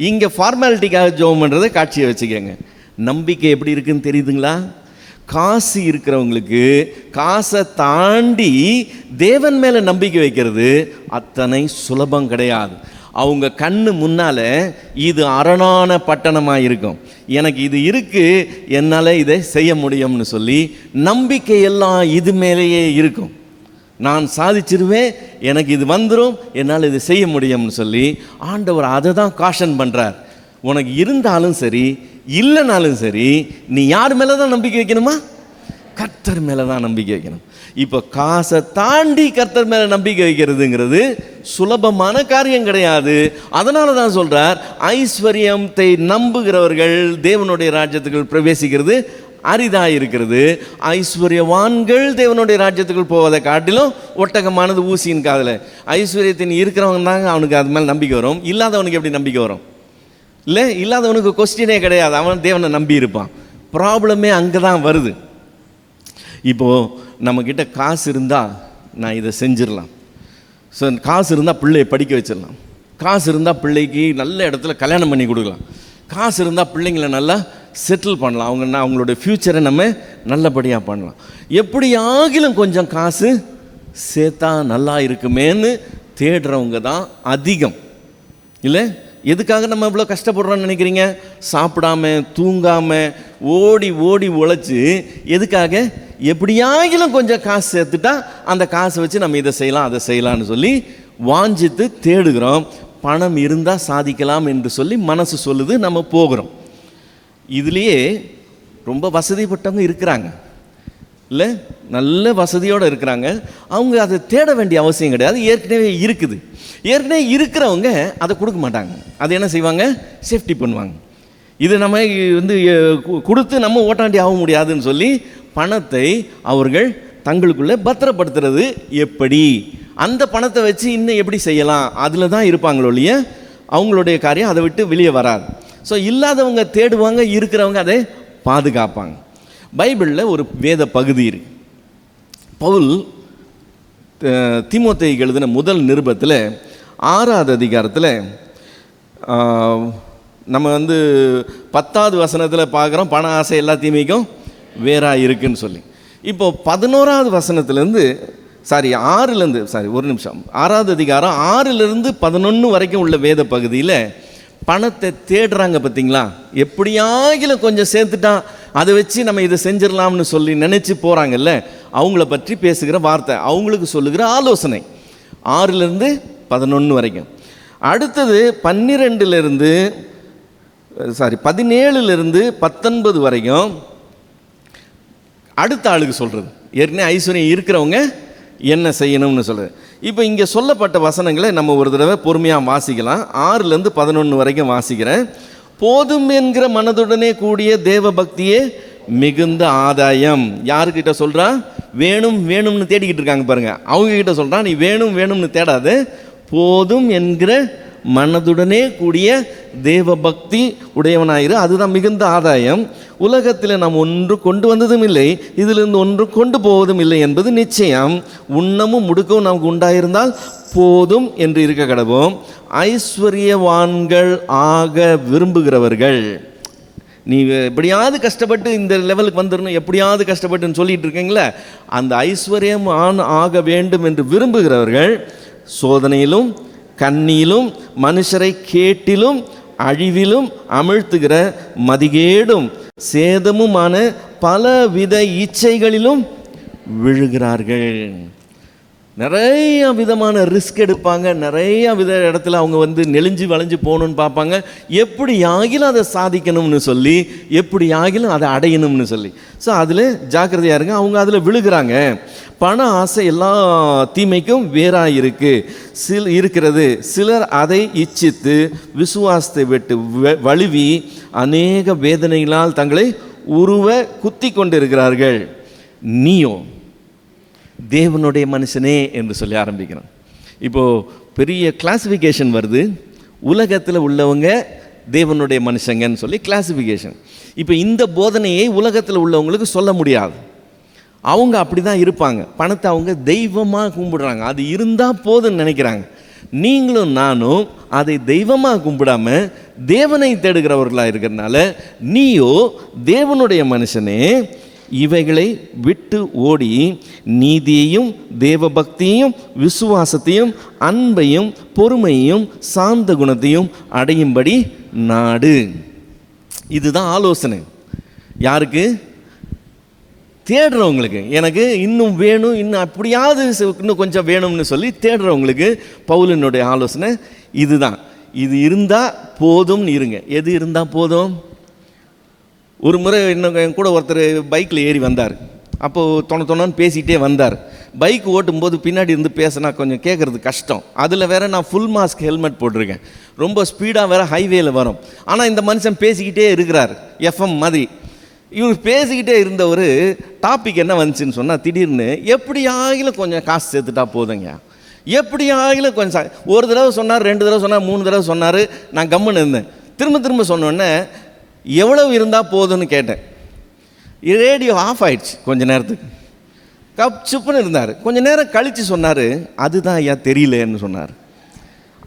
இங்கே ஃபார்மாலிட்டிக்காக ஜோம் பண்ணுறது காட்சியை வச்சுக்கோங்க. நம்பிக்கை எப்படி இருக்குன்னு தெரியுதுங்களா? காசு இருக்கிறவங்களுக்கு காசை தாண்டி தேவன் மேலே நம்பிக்கை வைக்கிறது அத்தனை சுலபம் கிடையாது. அவங்க கண்ணு முன்னால் இது அரணான பட்டணமாக இருக்கும், எனக்கு இது இருக்குது, என்னால் இதை செய்ய முடியும்னு சொல்லி நம்பிக்கை எல்லாம் இது மேலேயே இருக்கும். நான் சாதிச்சிருவேன், எனக்கு இது வந்துடும், என்னால் இது செய்ய முடியும்னு சொல்லி ஆண்டவர் அதை தான் காஷன் பண்ணுறார். உனக்கு இருந்தாலும் சரி இல்லைனாலும் சரி, நீ யார் மேலே தான் நம்பிக்கை வைக்கணுமா? கர்த்தர் மேலே தான் நம்பிக்கை வைக்கணும். இப்போ காசை தாண்டி கர்த்தர் மேலே நம்பிக்கை வைக்கிறதுங்கிறது சுலபமான காரியம் கிடையாது. அதனால தான் சொல்கிறார், ஐஸ்வர்யத்தை நம்புகிறவர்கள் தேவனுடைய ராஜ்யத்துக்குள் பிரவேசிக்கிறது அரிதாக இருக்கிறது, ஐஸ்வர்யவான்கள் தேவனுடைய ராஜ்யத்துக்குள் போவதை காட்டிலும் ஒட்டகமானது ஊசியின் காதில். ஐஸ்வர்யத்தின் இருக்கிறவங்க தாங்க அவனுக்கு அது மேலே நம்பிக்கை வரும், இல்லாதவனுக்கு எப்படி நம்பிக்கை வரும்? இல்லை, இல்லாதவனுக்கு கொஸ்டினே கிடையாது, அவன் தேவனை நம்பி இருப்பான். ப்ராப்ளமே அங்கே தான் வருது. இப்போது நம்மக்கிட்ட காசு இருந்தால் நான் இதை செஞ்சிடலாம். ஸோ காசு இருந்தால் பிள்ளையை படிக்க வச்சிடலாம், காசு இருந்தால் பிள்ளைக்கு நல்ல இடத்துல கல்யாணம் பண்ணி கொடுக்கலாம், காசு இருந்தால் பிள்ளைங்களை நல்லா செட்டில் பண்ணலாம், அவங்களுடைய ஃப்யூச்சரை நம்ம நல்லபடியாக பண்ணலாம். எப்படி ஆகிலும் கொஞ்சம் காசு சேர்த்தா நல்லா இருக்குமேன்னு தேடுறவங்க தான் அதிகம். இல்லை, எதுக்காக நம்ம இவ்வளோ கஷ்டப்படுறோன்னு நினைக்கிறீங்க? சாப்பிடாம தூங்காமல் ஓடி ஓடி உழைச்சி எதுக்காக? எப்படியாகிலும் கொஞ்சம் காசு சேர்த்துட்டா அந்த காசை வச்சு நம்ம இதை செய்யலாம் அதை செய்யலான்னு சொல்லி வாஞ்சித்து தேடுகிறோம். பணம் இருந்தால் சாதிக்கலாம் என்று சொல்லி மனசு சொல்லுது, நம்ம போகிறோம். இதுலேயே ரொம்ப வசதிப்பட்டவங்க இருக்கிறாங்க, இல்லை, நல்ல வசதியோடு இருக்கிறாங்க, அவங்க அதை தேட வேண்டிய அவசியம் கிடையாது, ஏற்கனவே இருக்குது. ஏற்கனவே இருக்கிறவங்க அதை கொடுக்க மாட்டாங்க, அதை என்ன செய்வாங்க? சேஃப்டி பண்ணுவாங்க. இது நம்ம கொடுத்து நம்ம ஓட்டாண்டி ஆக முடியாதுன்னு சொல்லி பணத்தை அவர்கள் தங்களுக்குள்ளே பத்திரப்படுத்துறது எப்படி, அந்த பணத்தை வச்சு இன்னும் எப்படி செய்யலாம், அதில் தான் இருப்பாங்களோ இல்லையா, அவங்களுடைய காரியம் அதை விட்டு வெளியே வராது. ஸோ இல்லாதவங்க தேடுவாங்க, இருக்கிறவங்க அதை பாதுகாப்பாங்க. பைபிளில் ஒரு வேத பகுதி இருக்கு. பவுல் தீமோத்தேயுக்கு எழுதின முதல் நிருபத்தில் 6வது அதிகாரத்தில் நம்ம 10வது வசனத்தில் பார்க்குறோம், பண ஆசை எல்லா தீமைக்கும் வேறாக இருக்குன்னு சொல்லி. இப்போது 11வது வசனத்துலேருந்து 6வது அதிகாரம் 6லிருந்து 11 வரைக்கும் உள்ள வேத பகுதியில் பணத்தை தேடுறாங்க பார்த்தீங்களா? எப்படியாகிலும் கொஞ்சம் சேர்த்துட்டா அதை வச்சு நம்ம இதை செஞ்சிடலாம்னு சொல்லி நினச்சி போகிறாங்கல்ல, அவங்கள பற்றி பேசுகிற வார்த்தை, அவங்களுக்கு சொல்லுகிற ஆலோசனை 6லிருந்து 11 வரைக்கும். அடுத்தது 17லிருந்து 19 வரைக்கும் அடுத்த ஆளுக்கு சொல்கிறது, ஏற்கனவே ஐஸ்வர்யம் இருக்கிறவங்க என்ன செய்யணும்னு சொல்கிறது. இப்போ இங்கே சொல்லப்பட்ட வசனங்களை நம்ம ஒரு தடவை பொறுமையாக வாசிக்கலாம். 6லிருந்து 11 வரைக்கும் வாசிக்கிறேன். போதும் என்கிற மனதுடனே கூடிய தேவ பக்தியே மிகுந்த ஆதாயம். யாருக்கிட்ட சொல்கிறா? வேணும் வேணும்னு தேடிக்கிட்டு இருக்காங்க பாருங்க, அவங்க கிட்ட சொல்கிறான், நீ வேணும் வேணும்னு தேடாது, போதும் என்கிற மனதுடனே கூடிய தேவ பக்தி உடையவனாயிரு, அதுதான் மிகுந்த ஆதாயம். உலகத்தில் நாம் ஒன்று கொண்டு வந்ததும் இல்லை, இதிலிருந்து ஒன்று கொண்டு போவதும் இல்லை என்பது நிச்சயம். உண்ணமும் முடுக்கவும் நமக்கு உண்டாயிருந்தால் போதும் என்று இருக்க கடவோம். ஐஸ்வர்யவான்கள் ஆக விரும்புகிறவர்கள், நீ எப்படியாவது கஷ்டப்பட்டு இந்த லெவலுக்கு வந்துடணும், எப்படியாவது கஷ்டப்பட்டுன்னு சொல்லிட்டு இருக்கீங்களே, அந்த ஐஸ்வர்யம் ஆக வேண்டும் என்று விரும்புகிறவர்கள் சோதனையிலும் கண்ணியிலும் மனுஷரை கேட்டிலும் அழிவிலும் அமிழ்த்துகிற மதிகேடும் சேதமுமான பலவித இச்சைகளிலும் விழுகிறார்கள். நிறைய விதமான ரிஸ்க் எடுப்பாங்க, நிறைய இடத்துல அவங்க நெளிஞ்சு வளைஞ்சு போகணுன்னு பார்ப்பாங்க, எப்படி ஆகிலும் அதை சாதிக்கணும்னு சொல்லி, எப்படி ஆகிலும் அதை அடையணும்னு சொல்லி. ஸோ அதில் ஜாக்கிரதையாக இருங்க. அவங்க அதில் விழுகிறாங்க. பண ஆசை எல்லா தீமைக்கும் வேறாக இருக்கிறது. சிலர் அதை இச்சித்து விசுவாசத்தை விட்டு வழுவி அநேக வேதனைகளால் தங்களை குத்தி கொண்டிருக்கிறார்கள். நீயோ தேவனுடைய மனுஷனே என்று சொல்லி ஆரம்பிக்கிறோம். இப்போது பெரிய கிளாசிஃபிகேஷன் வருது. உலகத்தில் உள்ளவங்க தேவனுடைய மனுஷங்கன்னு சொல்லி கிளாசிஃபிகேஷன். இப்போ இந்த போதனையை உலகத்தில் உள்ளவங்களுக்கு சொல்ல முடியாது. அவங்க அப்படி தான் இருப்பாங்க. பணத்தை அவங்க தெய்வமாக கும்பிடுறாங்க. அது இருந்தால் போதுன்னு நினைக்கிறாங்க. நீங்களும் நானும் அதை தெய்வமாக கும்பிடாம தேவனை தேடுகிறவர்களாக இருக்கிறதுனால, நீயோ தேவனுடைய மனுஷனே இவைகளை விட்டு ஓடி நீதியையும் தேவபக்தியையும் விசுவாசத்தையும் அன்பையும் பொறுமையையும் சாந்த குணத்தையும் அடையும்படி நாடு. இதுதான் ஆலோசனை. யாருக்கு? தேடுறவங்களுக்கு. எனக்கு இன்னும் வேணும், இன்னும் அப்படியாவது இன்னும் கொஞ்சம் வேணும்னு சொல்லி தேடுறவங்களுக்கு பவுலினுடைய ஆலோசனை இதுதான். இது இருந்தால் போதும்னு இருங்க. எது இருந்தால் போதும்? ஒரு முறை இன்னும் என் கூட ஒருத்தர் பைக்கில் ஏறி வந்தார். அப்போது தொண்ணு பேசிகிட்டே வந்தார். பைக் ஓட்டும்போது பின்னாடி இருந்து பேசினா கொஞ்சம் கேட்குறது கஷ்டம். அதில் வேறு நான் ஃபுல் மாஸ்க் ஹெல்மெட் போட்டிருக்கேன். ரொம்ப ஸ்பீடாக வேறு ஹைவேயில் வரும். ஆனால் இந்த மனுஷன் பேசிக்கிட்டே இருக்கிறார், எஃப்எம் மாதிரி. இவர் பேசிக்கிட்டே இருந்த ஒரு டாபிக் என்ன வந்துச்சுன்னு சொன்னால், திடீர்னு எப்படி ஆகிலும் கொஞ்சம் காசு சேர்த்துட்டா போதுங்க, எப்படி ஆகிலும் கொஞ்சம். ஒரு தடவை சொன்னார், 2 தடவை சொன்னார், 3 தடவை சொன்னார். நான் கம்முன்னு இருந்தேன். திரும்ப சொன்னோடனே எவ்வளவு இருந்தால் போதும்னு கேட்டேன். ரேடியோ ஆஃப் ஆயிடுச்சு. கொஞ்ச நேரத்துக்கு சுப்புன்னு இருந்தார். கொஞ்சம் நேரம் கழித்து சொன்னார், அதுதான் ஐயா தெரியலன்னு சொன்னார்.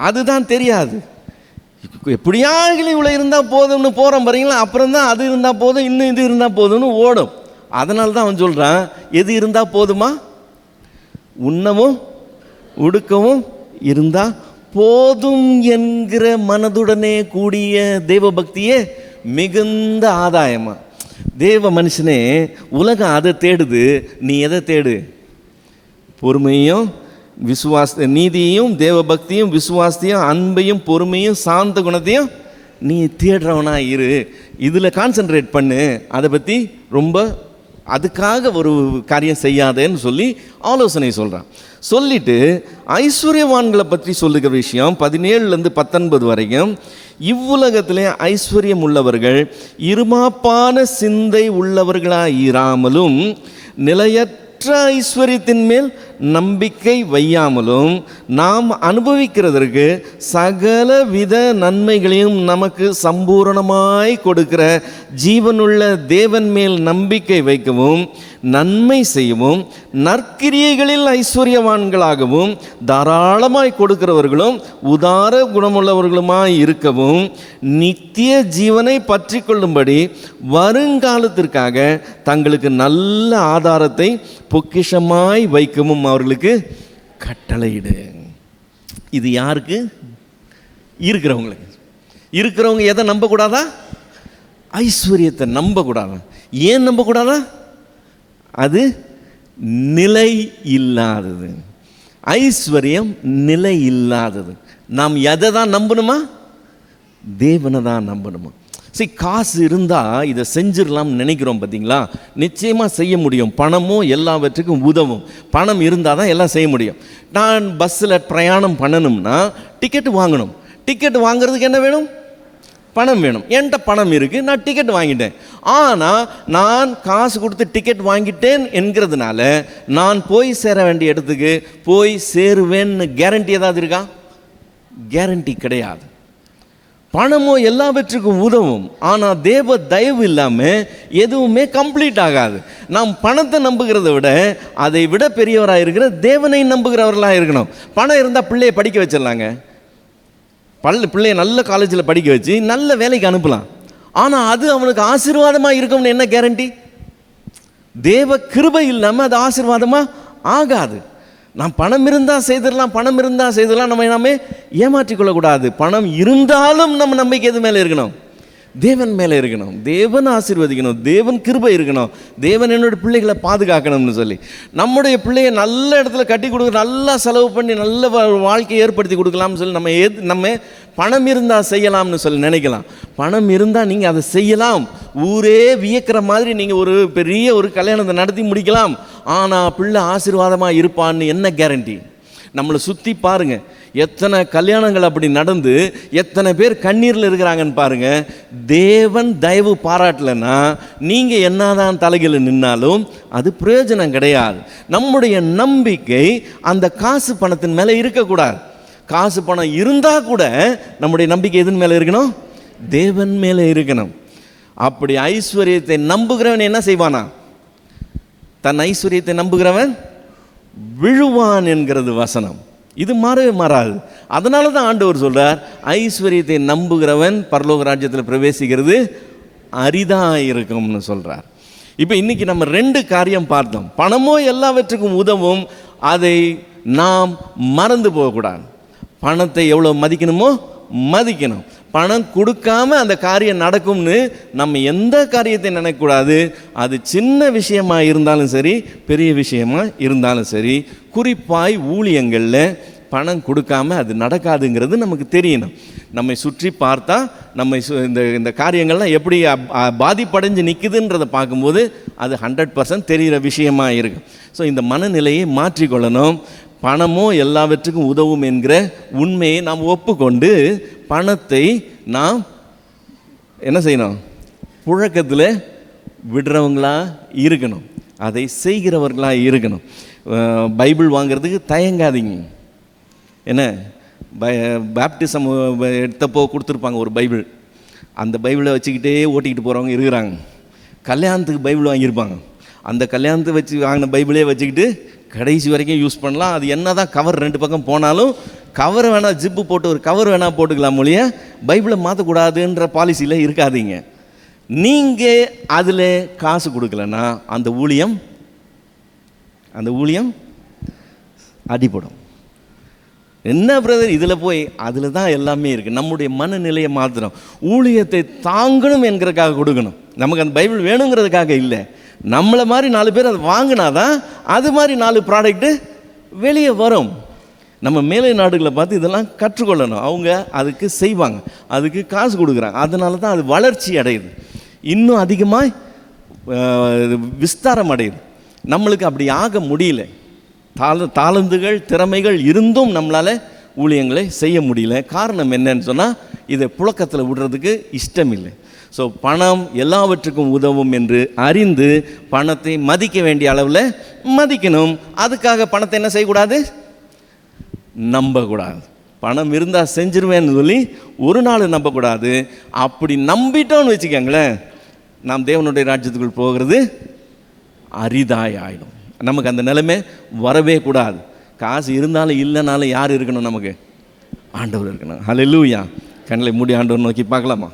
அதுதான் தெரியாது. எப்படியாகிலும் இவ்வளோ இருந்தால் போதும்னு போகிறோம் பாருங்களா, அப்புறம் தான் அது இருந்தால் போதும், இன்னும் இது இருந்தால் போதும்னு ஓடும். அதனால தான் அவன் சொல்கிறான், எது இருந்தால் போதுமா? உண்ணவும் உடுக்கவும் இருந்தால் போதும் என்கிற மனதுடனே கூடிய தேவபக்தியே மிகுந்த ஆதாயமா. தேவ மனுஷனே, உலகம் அதை தேடுது, நீ எதை தேடு? பொறுமையும் நீதியையும் தேவபக்தியும் விசுவாசத்தையும் அன்பையும் பொறுமையும் சாந்த குணத்தையும் நீ தேடுறவனா இரு. இதில் கான்சென்ட்ரேட் பண்ணு. அதை பற்றி ரொம்ப அதுக்காக ஒரு காரியம் செய்யாதேன்னு சொல்லி ஆலோசனை சொல்கிறான். சொல்லிட்டு ஐஸ்வர்யவான்களை பற்றி சொல்லுகிற விஷயம் 17லேருந்து 19 வரைக்கும், இவ்வுலகத்திலே ஐஸ்வர்யம் உள்ளவர்கள் இருமாப்பான சிந்தை உள்ளவர்களாக இராமலும் நிலையற்ற ஐஸ்வர்யத்தின் மேல் நம்பிக்கை வையாமலும் நாம் அனுபவிக்கிறதற்கு சகலவித நன்மைகளையும் நமக்கு சம்பூரணமாய் கொடுக்கிற ஜீவனுள்ள தேவன் மேல் நம்பிக்கை வைக்கவும் நன்மை செய்யவும் நற்கிரியைகளில் ஐஸ்வர்யவான்களாகவும் தாராளமாய் கொடுக்கிறவர்களும் உதார குணமுள்ளவர்களுமாய் இருக்கவும் நித்திய ஜீவனை பற்றி கொள்ளும்படி வருங்காலத்திற்காக தங்களுக்கு நல்ல ஆதாரத்தை பொக்கிஷமாய் வைக்கவும் அவர்களுக்கு கட்டளையிடு. இது யாருக்கு? இருக்கிறவங்களுக்கு. இருக்கிறவங்க எதை நம்பக்கூடாதா? ஐஸ்வர்யத்தை நம்பக்கூடாதா? ஏன் நம்பக்கூடாதா? அது நிலை இல்லாதது. ஐஸ்வர்யம் நிலை இல்லாதது. நாம் எதை தான் நம்பணுமா? தேவனை தான் நம்பணுமா? சரி, காசு இருந்தால் இதை செஞ்சிடலாம்னு நினைக்கிறோம் பார்த்தீங்களா? நிச்சயமாக செய்ய முடியும். பணமும் எல்லாவற்றுக்கும் உதவும். பணம் இருந்தால் தான் எல்லாம் செய்ய முடியும். நான் பஸ்ஸில் பிரயாணம் பண்ணணும்னா டிக்கெட்டு வாங்கணும். டிக்கெட் வாங்குறதுக்கு என்ன வேணும்? பணம் வேணும். என்கிட்ட பணம் இருக்குது, நான் டிக்கெட் வாங்கிட்டேன். ஆனால் நான் காசு கொடுத்து டிக்கெட் வாங்கிட்டேன் என்கிறதுனால நான் போய் சேர வேண்டிய இடத்துக்கு போய் சேருவேன்னு கேரண்டி ஏதாவது இருக்கா? கேரண்டி கிடையாது. பணமோ எல்லாவற்றுக்கும் உதவும். ஆனால் தேவ தயவு இல்லாமல் எதுவுமே கம்ப்ளீட் ஆகாது. நாம் பணத்தை நம்புகிறத விட அதை விட பெரியவராக இருக்கிற தேவனை நம்புகிறவர்களாக இருக்கணும். பணம் இருந்தால் பிள்ளையை படிக்க வச்சிடலாங்க. பிள்ளையை நல்ல காலேஜில் படிக்க வச்சு நல்ல வேலைக்கு அனுப்பலாம். ஆனால் அது அவனுக்கு ஆசீர்வாதமாக இருக்கும்னு என்ன கேரண்டி? தேவ கிருபை இல்லாமல் அது ஆசீர்வாதமாக ஆகாது. நாம் பணம் இருந்தால் செய்திடலாம், பணம் இருந்தால் செய்திடலாம். நம்ம நாமே ஏமாற்றிக்கொள்ளக்கூடாது. பணம் இருந்தாலும் நம்ம நம்பிக்கை எது மேலே இருக்கணும்? தேவன் மேலே இருக்கணும், தேவன் ஆசீர்வதிக்கணும், தேவன் கிருபை இருக்கணும், தேவன் என்னோட பிள்ளைகளை பாதுகாக்கணும்னு சொல்லி நம்முடைய பிள்ளையை நல்ல இடத்துல கட்டி கொடுக்க, நல்லா செலவு பண்ணி நல்ல வாழ்க்கையை ஏற்படுத்தி கொடுக்கலாம்னு சொல்லி நம்ம பணம் இருந்தால் செய்யலாம்னு சொல்லி நினைக்கலாம். பணம் இருந்தால் நீங்கள் அதை செய்யலாம், ஊரே வியக்கிற மாதிரி நீங்கள் ஒரு பெரிய ஒரு கல்யாணத்தை நடத்தி முடிக்கலாம். ஆனால் பிள்ளை ஆசீர்வாதமாக இருப்பான்னு என்ன கேரண்டி? நம்மளை சுற்றி பாருங்கள், எத்தனை கல்யாணங்கள் அப்படி நடந்து எத்தனை பேர் கண்ணீரில் இருக்கிறாங்கன்னு பாருங்கள். தேவன் தயவு பாராட்டலைன்னா நீங்கள் என்னதான் தலைகளில் நின்னாலும் அது பிரயோஜனம் கிடையாது. நம்முடைய நம்பிக்கை அந்த காசு பணத்தின் மேலே இருக்கக்கூடாது. காசு பணம் இருந்தால் கூட நம்முடைய நம்பிக்கை எதன் மேலே இருக்கணும்? தேவன் மேலே இருக்கணும். அப்படி ஐஸ்வர்யத்தை நம்புகிறவன் என்ன செய்வானா? தன் ஐஸ்வர்யத்தை நம்புகிறவன் விழுவான் என்கிறது வசனம். இது மாறவே மாறாது. அதனால தான் ஆண்டவர் சொல்றார், ஐஸ்வர்யத்தை நம்புகிறவன் பரலோக ராஜ்யத்தில் பிரவேசிக்கிறது அரிதாக இருக்கும்னு சொல்றார். இப்போ இன்னைக்கு நம்ம 2 காரியம் பார்த்தோம். பணமோ எல்லாவற்றுக்கும் உதவும், அதை நாம் மறந்து போகக்கூடாது. பணத்தை எவ்வளோ மதிக்கணுமோ மதிக்கணும். பணம் கொடுக்காம அந்த காரியம் நடக்கும்னு நம்ம எந்த காரியத்தை நினைக்கக்கூடாது. அது சின்ன விஷயமா இருந்தாலும் சரி, பெரிய விஷயமா இருந்தாலும் சரி, குறிப்பாய் ஊழியங்களில் பணம் கொடுக்காம அது நடக்காதுங்கிறது நமக்கு தெரியணும். நம்மை சுற்றி பார்த்தா நம்மை இந்த காரியங்கள்லாம் எப்படி பாதிப்படைஞ்சு நிற்குதுன்றதை பார்க்கும்போது அது 100% தெரிகிற விஷயமா இருக்கும். ஸோ இந்த மனநிலையை மாற்றிக்கொள்ளணும். பணமோ எல்லாவற்றுக்கும் உதவும் என்கிற உண்மையை நாம் ஒப்புக்கொண்டு பணத்தை நாம் என்ன செய்யணும்? புழக்கத்தில் விடுறவங்களாக இருக்கணும், அதை செய்கிறவர்களாக இருக்கணும். பைபிள் வாங்கிறதுக்கு தயங்காதீங்க. என்ன, பேப்டிசம் எடுத்தப்போ கொடுத்துருப்பாங்க ஒரு பைபிள். அந்த பைபிளை வச்சுக்கிட்டே ஓட்டிக்கிட்டு போகிறவங்க இருக்கிறாங்க. கல்யாணத்துக்கு பைபிள் வாங்கியிருப்பாங்க. அந்த கல்யாணத்தை வச்சு வாங்கின பைபிளே வச்சுக்கிட்டு கடைசி வரைக்கும் யூஸ் பண்ணலாம். அது என்ன தான் கவர் 2 பக்கம் போனாலும் கவர் வேணால் ஜிப்பு போட்டு ஒரு கவர் வேணால் போட்டுக்கலாம் மொழிய பைபிளை மாற்றக்கூடாதுன்ற பாலிசியில் இருக்காதீங்க. நீங்கள் அதில் காசு கொடுக்கலன்னா அந்த ஊழியம் அடிபடும். என்ன பிரதர் இதில் போய் அதில் தான் எல்லாமே இருக்குது. நம்முடைய மனநிலையை மாற்றணும். ஊழியத்தை தாங்கணும் என்கிறதுக்காக கொடுக்கணும். நமக்கு அந்த பைபிள் வேணுங்கிறதுக்காக இல்லை. நம்மளை மாதிரி 4 பேர் அதை வாங்கினாதான் அது மாதிரி 4 ப்ராடக்ட்டு வெளியே வரும். நம்ம மேலை நாடுகளை பார்த்து இதெல்லாம் கற்றுக்கொள்ளணும். அவங்க அதுக்கு செய்வாங்க, அதுக்கு காசு கொடுக்குறாங்க. அதனால தான் அது வளர்ச்சி அடையுது, இன்னும் அதிகமாக விஸ்தாரம் அடையுது. நம்மளுக்கு அப்படி ஆக முடியல. தாளந்துகள் திறமைகள் இருந்தும் நம்மளால் ஊழியங்களை செய்ய முடியல. காரணம் என்னன்னு சொன்னால் இதை புழக்கத்தில் விடுறதுக்கு இஷ்டம் இல்லை. ஸோ பணம் எல்லாவற்றுக்கும் உதவும் என்று அறிந்து பணத்தை மதிக்க வேண்டிய அளவில் மதிக்கணும். அதுக்காக பணத்தை என்ன செய்யக்கூடாது? நம்பக்கூடாது. பணம் இருந்தால் செஞ்சிருவேன்னு சொல்லி ஒரு நாள் நம்பக்கூடாது. அப்படி நம்பிட்டோன்னு வச்சுக்கோங்களேன், நாம் தேவனுடைய ராஜ்யத்துக்குள் போகிறது அரிதாய் ஆயிடும். நமக்கு அந்த நிலைமை வரவே கூடாது. காசு இருந்தாலும் இல்லைனாலும் யார் இருக்கணும்? நமக்கு ஆண்டவர் இருக்கணும். ஹல்லேலூயா. கண்களை மூடி ஆண்டவர் நோக்கி பார்க்கலாமா?